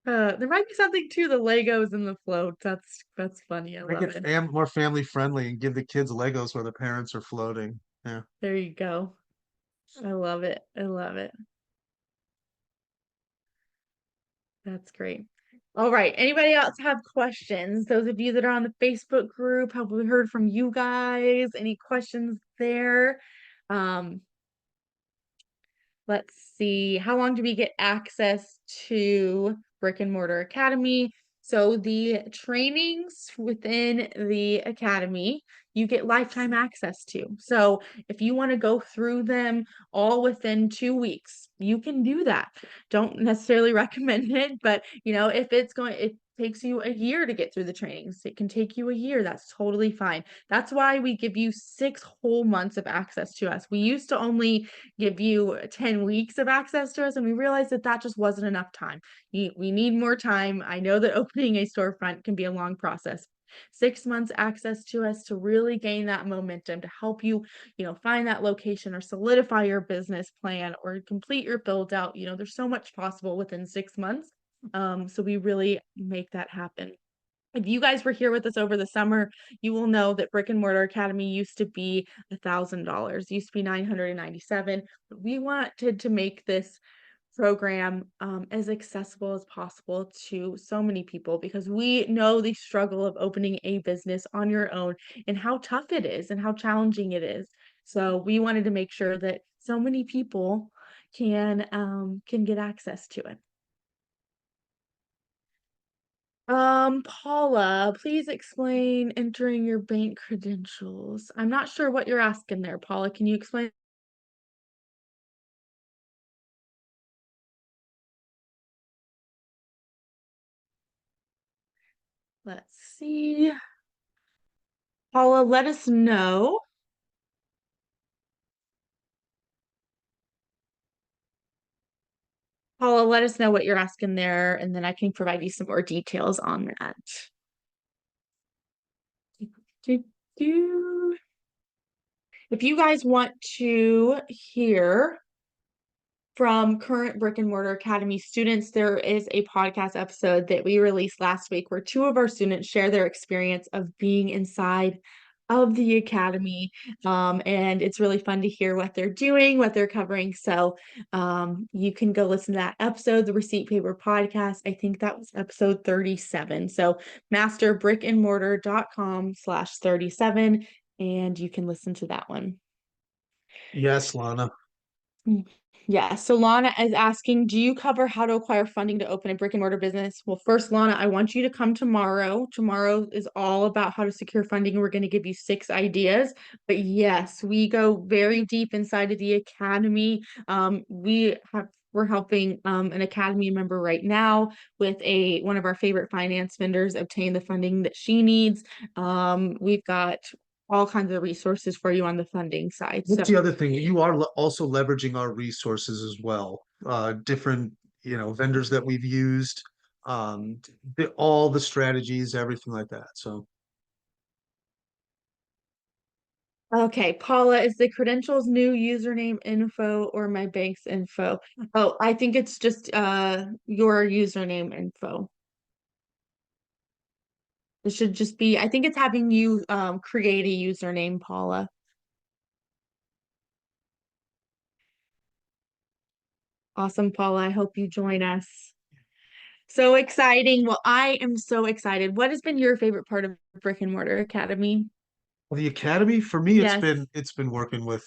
Speaker 2: There might be something to the Legos and the float. That's funny. I
Speaker 3: Make
Speaker 2: love
Speaker 3: it
Speaker 2: it.
Speaker 3: more family friendly and give the kids Legos where the parents are floating. Yeah.
Speaker 2: There you go. I love it. I love it. That's great. All right. Anybody else have questions? Those of you that are on the Facebook group, have we heard from you guys? Any questions there? Let's see. How long do we get access to Brick-and-Mortar Academy? So the trainings within the academy, you get lifetime access to. So if you want to go through them all within 2 weeks, you can do that. Don't necessarily recommend it, but if it takes you a year to get through the trainings, it can take you a year. That's totally fine. That's why we give you 6 whole months of access to us. We used to only give you 10 weeks of access to us, and we realized that just wasn't enough time. We need more time. I know that opening a storefront can be a long process. 6 months access to us to really gain that momentum to help you, find that location or solidify your business plan or complete your build out. There's so much possible within 6 months. So we really make that happen. If you guys were here with us over the summer, you will know that Brick-and-Mortar Academy used to be $1,000, used to be $997. But we wanted to make this program as accessible as possible to so many people because we know the struggle of opening a business on your own and how tough it is and how challenging it is. So we wanted to make sure that so many people can get access to it. Paula, please explain entering your bank credentials. I'm not sure what you're asking there, Paula. Can you explain? Let's see. Paula, let us know. Paula, let us know what you're asking there, and then I can provide you some more details on that. If you guys want to hear from current Brick-and-Mortar Academy students, there is a podcast episode that we released last week where two of our students share their experience of being inside of the academy. And it's really fun to hear what they're doing, what they're covering. So you can go listen to that episode, the Receipt Paper Podcast. I think that was episode 37. So masterbrickandmortar.com/37, and you can listen to that one.
Speaker 3: Yes, Lana.
Speaker 2: Yeah, so Lana is asking, do you cover how to acquire funding to open a brick and mortar business? Well, first, Lana, I want you to come tomorrow. Tomorrow is all about how to secure funding. We're going to give you 6 ideas. But yes, we go very deep inside of the academy. We're helping an academy member right now with one of our favorite finance vendors obtain the funding that she needs. We've got all kinds of resources for you on the funding side.
Speaker 3: What's the other thing? You are also leveraging our resources as well. Different, vendors that we've used, all the strategies, everything like that. So
Speaker 2: Okay, Paula, is the credentials new username info or my bank's info? Oh, I think it's just your username info. It should just be, I think it's having you create a username, Paula. Awesome, Paula. I hope you join us. So exciting. Well, I am so excited. What has been your favorite part of Brick and Mortar Academy?
Speaker 3: the academy for me, it's
Speaker 2: Yes.
Speaker 3: been working with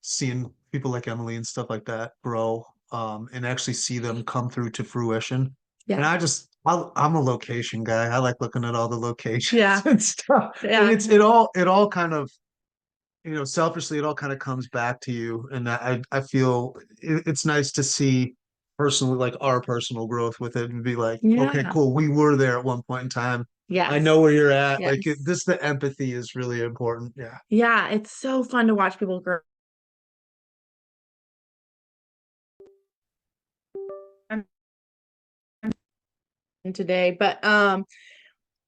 Speaker 3: seeing people like Emily and stuff like that grow, and actually see them come through to fruition. And
Speaker 2: Yeah.
Speaker 3: I'm a location guy. I like looking at all the locations
Speaker 2: Yeah.
Speaker 3: and stuff. And
Speaker 2: Yeah.
Speaker 3: it all kind of, selfishly, it all kind of comes back to you. And I feel it's nice to see personally, like our personal growth with it and be like, okay,
Speaker 2: Yeah.
Speaker 3: cool. We were there at one point in time. I
Speaker 2: Yes.
Speaker 3: know where you're at. Like
Speaker 2: Yes.
Speaker 3: the empathy is really important. Yeah.
Speaker 2: Yeah. It's so fun to watch people grow. Today, but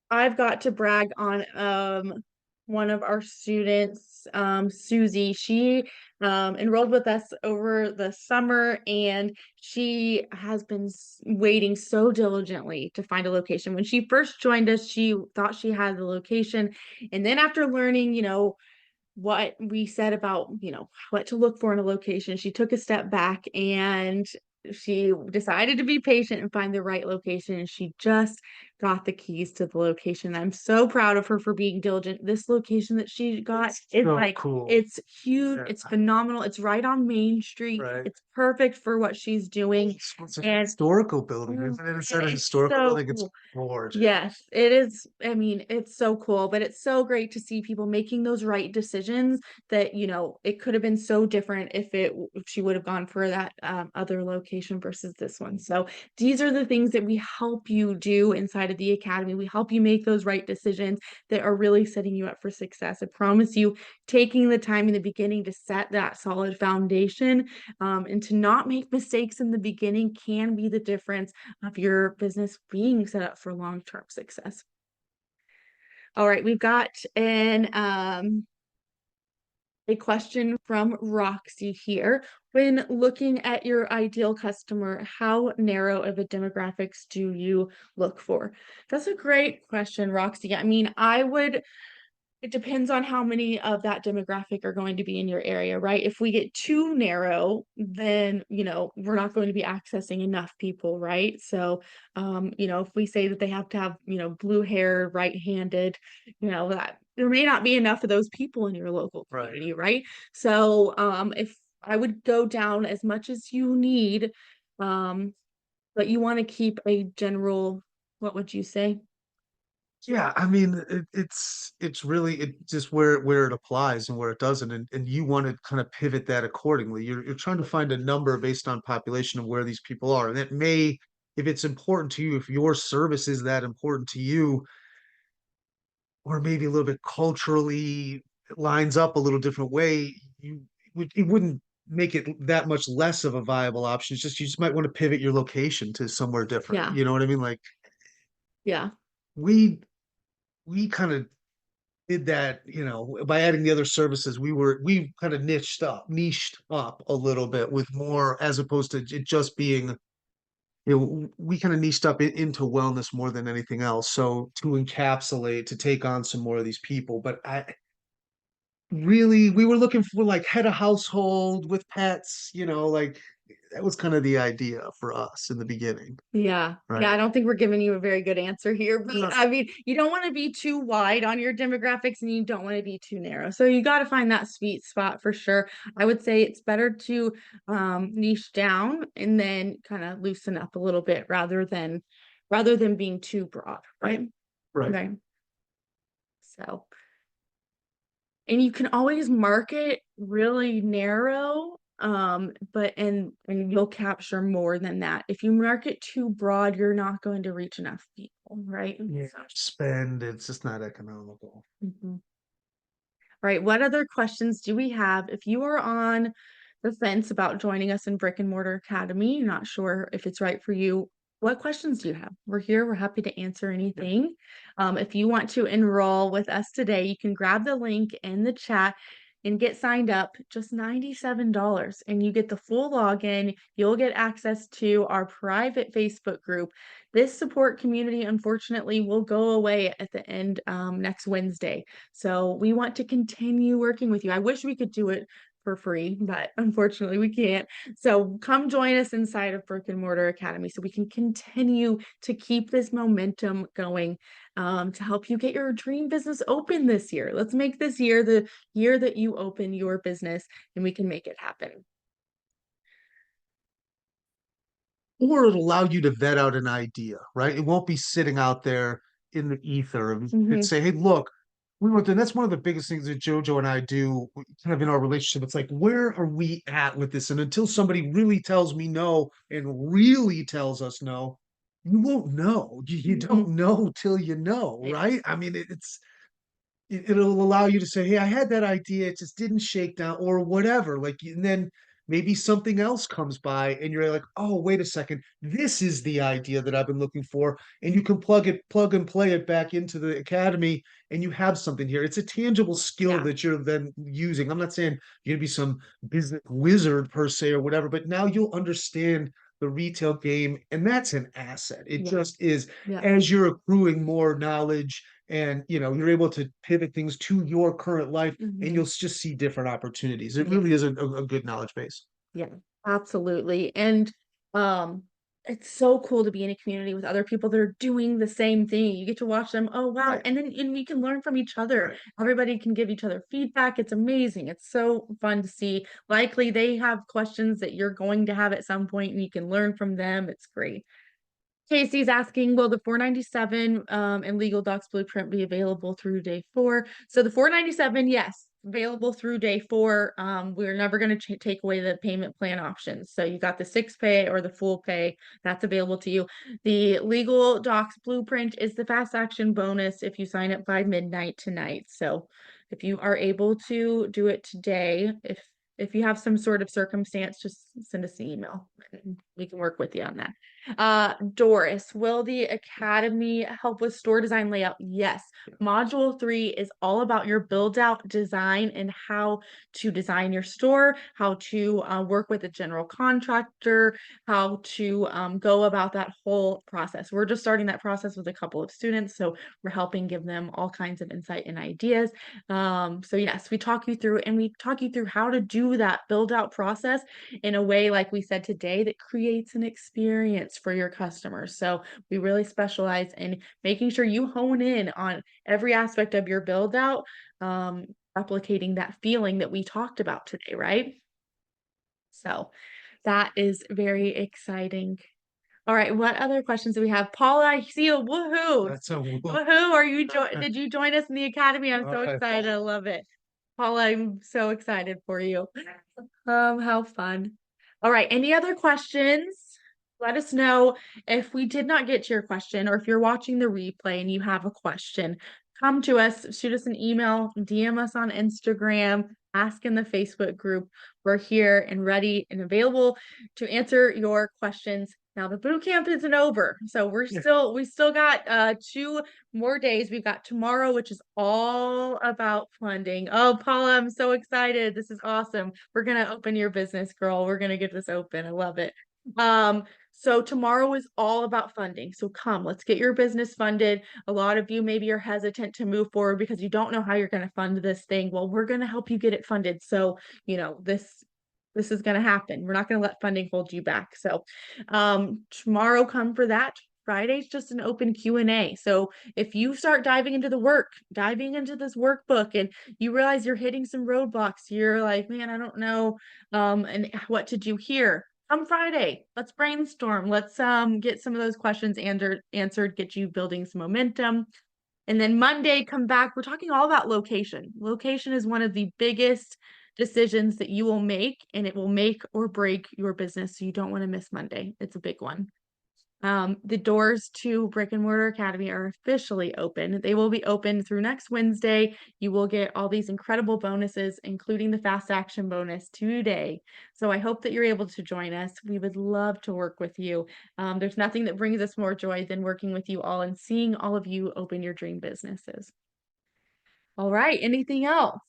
Speaker 2: I've got to brag on one of our students, Susie. She enrolled with us over the summer, and she has been waiting so diligently to find a location. When she first joined us, she thought she had the location, and then after learning, what we said about, what to look for in a location, she took a step back and she decided to be patient and find the right location. And she just got the keys to the location. I'm so proud of her for being diligent. This location that she got is
Speaker 3: So
Speaker 2: like,
Speaker 3: cool.
Speaker 2: it's huge,
Speaker 3: Yeah.
Speaker 2: it's phenomenal. It's right on Main Street.
Speaker 3: Right.
Speaker 2: It's perfect for what she's doing.
Speaker 3: It's a
Speaker 2: And
Speaker 3: historical building, isn't it? Instead of
Speaker 2: it's
Speaker 3: historical
Speaker 2: so
Speaker 3: building, it's
Speaker 2: cool.
Speaker 3: gorgeous.
Speaker 2: Yes, it is. I mean, it's so cool, but it's so great to see people making those right decisions that, it could have been so different if she would have gone for that other location versus this one. So these are the things that we help you do inside of the academy. We help you make those right decisions that are really setting you up for success. I promise you, taking the time in the beginning to set that solid foundation, and to not make mistakes in the beginning can be the difference of your business being set up for long-term success. All right, we've got a question from Roxy here. When looking at your ideal customer, how narrow of a demographics do you look for? That's a great question, Roxy. I mean, it depends on how many of that demographic are going to be in your area, right? If we get too narrow, then, we're not going to be accessing enough people, right? So, if we say that they have to have, blue hair, right-handed, that there may not be enough of those people in your local community, right? So, if I would go down as much as you need, but you want to keep a general What would you say?
Speaker 3: Yeah, I mean, it's really it just where it applies and where it doesn't, and you want to kind of pivot that accordingly. You're trying to find a number based on population of where these people are, and it may, if it's important to you, if your service is that important to you, or maybe a little bit culturally lines up a little different way, it wouldn't make it that much less of a viable option. It's just you just might want to pivot your location to somewhere different.
Speaker 2: Yeah.
Speaker 3: You know what I mean? Like
Speaker 2: Yeah.
Speaker 3: we we kind of did that, by adding the other services, we kind of niched up a little bit with more as opposed to it just being, we kind of niched up into wellness more than anything else. So to encapsulate, to take on some more of these people. But we were looking for like head of household with pets, like that was kind of the idea for us in the beginning,
Speaker 2: Yeah. Yeah.
Speaker 3: right?
Speaker 2: I don't think we're giving you a very good answer here, but
Speaker 3: No,
Speaker 2: I mean, you don't want to be too wide on your demographics and you don't want to be too narrow. So you got to find that sweet spot for sure. I would say it's better to niche down and then kind of loosen up a little bit rather than being too broad, right?
Speaker 3: right.
Speaker 2: Okay. So, and you can always market really narrow, but and you'll capture more than that. If you market too broad, you're not going to reach enough people, right?
Speaker 3: Yeah, spend, it's just not economical.
Speaker 2: Mhm. All right, what other questions do we have? If you are on the fence about joining us in Brick-and-Mortar Academy, you're not sure if it's right for you, what questions do you have? We're here, we're happy to answer anything. If you want to enroll with us today, you can grab the link in the chat and get signed up, just $97, and you get the full login. You'll get access to our private Facebook group. This support community, unfortunately, will go away at the end next Wednesday. So we want to continue working with you. I wish we could do it for free, but unfortunately we can't. So come join us inside of Brick-and-Mortar Academy so we can continue to keep this momentum going, to help you get your dream business open this year. Let's make this year the year that you open your business and we can make it happen.
Speaker 3: Or it'll allow you to vet out an idea, right? It won't be sitting out there in the ether and it'd
Speaker 2: Mhm.
Speaker 3: say, hey, look, we went there. That's one of the biggest things that Jojo and I do kind of in our relationship. It's like, where are we at with this? And until somebody really tells me no and really tells us no, you won't know. You don't
Speaker 2: Mhm.
Speaker 3: know till you know,
Speaker 2: Yeah.
Speaker 3: right? I mean, it'll allow you to say, hey, I had that idea, it just didn't shake down or whatever. Like, and then maybe something else comes by and you're like, oh, wait a second, this is the idea that I've been looking for. And you can plug and play it back into the academy and you have something here. It's a tangible skill
Speaker 2: Yeah.
Speaker 3: that you're then using. I'm not saying you're gonna be some business wizard per se or whatever, but now you'll understand the retail game, and that's an asset. It
Speaker 2: Yeah.
Speaker 3: just is.
Speaker 2: Yeah.
Speaker 3: As you're accruing more knowledge and you're able to pivot things to your current life and
Speaker 2: Mhm.
Speaker 3: you'll just see different opportunities. It
Speaker 2: Yeah.
Speaker 3: really is a good knowledge base.
Speaker 2: Yeah, absolutely. And um it's so cool to be in a community with other people that are doing the same thing. You get to watch them, oh wow,
Speaker 3: Right.
Speaker 2: and we can learn from each other.
Speaker 3: Right.
Speaker 2: Everybody can give each other feedback. It's amazing. It's so fun to see. Likely they have questions that you're going to have at some point and you can learn from them. It's great. Casey's asking, will the 497 and legal docs blueprint be available through day 4? So the 497, yes, available through day 4. We're never going to take away the payment plan options. So you got the 6 pay or the full pay that's available to you. The legal docs blueprint is the fast action bonus if you sign up by midnight tonight. So if you are able to do it today, if you have some sort of circumstance, just send us an email and we can work with you on that. Doris, will the Academy help with store design layout? Yes. Module 3 is all about your build out design and how to design your store, how to work with a general contractor, how to go about that whole process. We're just starting that process with a couple of students, so we're helping give them all kinds of insight and ideas. So yes, we talk you through how to do that build out process in a way, like we said today, that creates an experience for your customers. So we really specialize in making sure you hone in on every aspect of your build out, replicating that feeling that we talked about today, right? So that is very exciting. All right. What other questions do we have? Paula, I see you. Woohoo.
Speaker 3: That's a woo.
Speaker 2: Woohoo. Did you join us in the academy? I'm so excited. I love it. Paula, I'm so excited for you. How fun. All right. Any other questions? Let us know if we did not get to your question, or if you're watching the replay and you have a question. Come to us, shoot us an email, DM us on Instagram, ask in the Facebook group. We're here and ready and available to answer your questions. Now the boot camp isn't over, so we still got 2 more days. We've got tomorrow, which is all about funding. Oh, Paula, I'm so excited. This is awesome. We're gonna open your business, girl. We're gonna get this open. I love it. So tomorrow is all about funding. So come, let's get your business funded. A lot of you maybe are hesitant to move forward because you don't know how you're going to fund this thing. Well, we're going to help you get it funded. So, this is going to happen. We're not going to let funding hold you back. So, tomorrow come for that. Friday's just an open Q&A. So if you start diving into this workbook, and you realize you're hitting some roadblocks, you're like, man, I don't know, and what to do here. Come Friday, let's brainstorm. Let's get some of those questions answered, get you building some momentum. And then Monday, come back. We're talking all about location. Location is one of the biggest decisions that you will make, and it will make or break your business. So you don't want to miss Monday. It's a big one. The doors to Brick-and-Mortar Academy are officially open. They will be open through next Wednesday. You will get all these incredible bonuses, including the fast action bonus today. So I hope that you're able to join us. We would love to work with you. There's nothing that brings us more joy than working with you all and seeing all of you open your dream businesses. All right, anything else?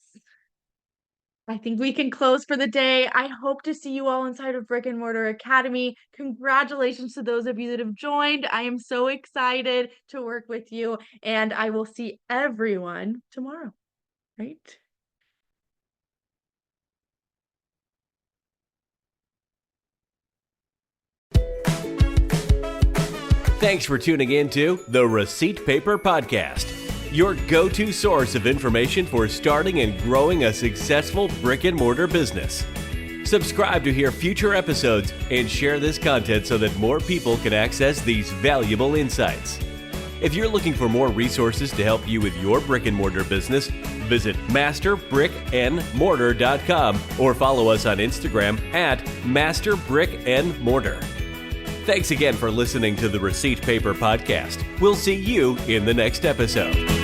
Speaker 2: I think we can close for the day. I hope to see you all inside of Brick-and-Mortar Academy. Congratulations to those of you that have joined. I am so excited to work with you, and I will see everyone tomorrow, right?
Speaker 1: Thanks for tuning in to the Receipt Paper Podcast, your go-to source of information for starting and growing a successful brick-and-mortar business. Subscribe to hear future episodes and share this content so that more people can access these valuable insights. If you're looking for more resources to help you with your brick-and-mortar business, visit masterbrickandmortar.com or follow us on Instagram at masterbrickandmortar. Thanks again for listening to the Receipt Paper Podcast. We'll see you in the next episode.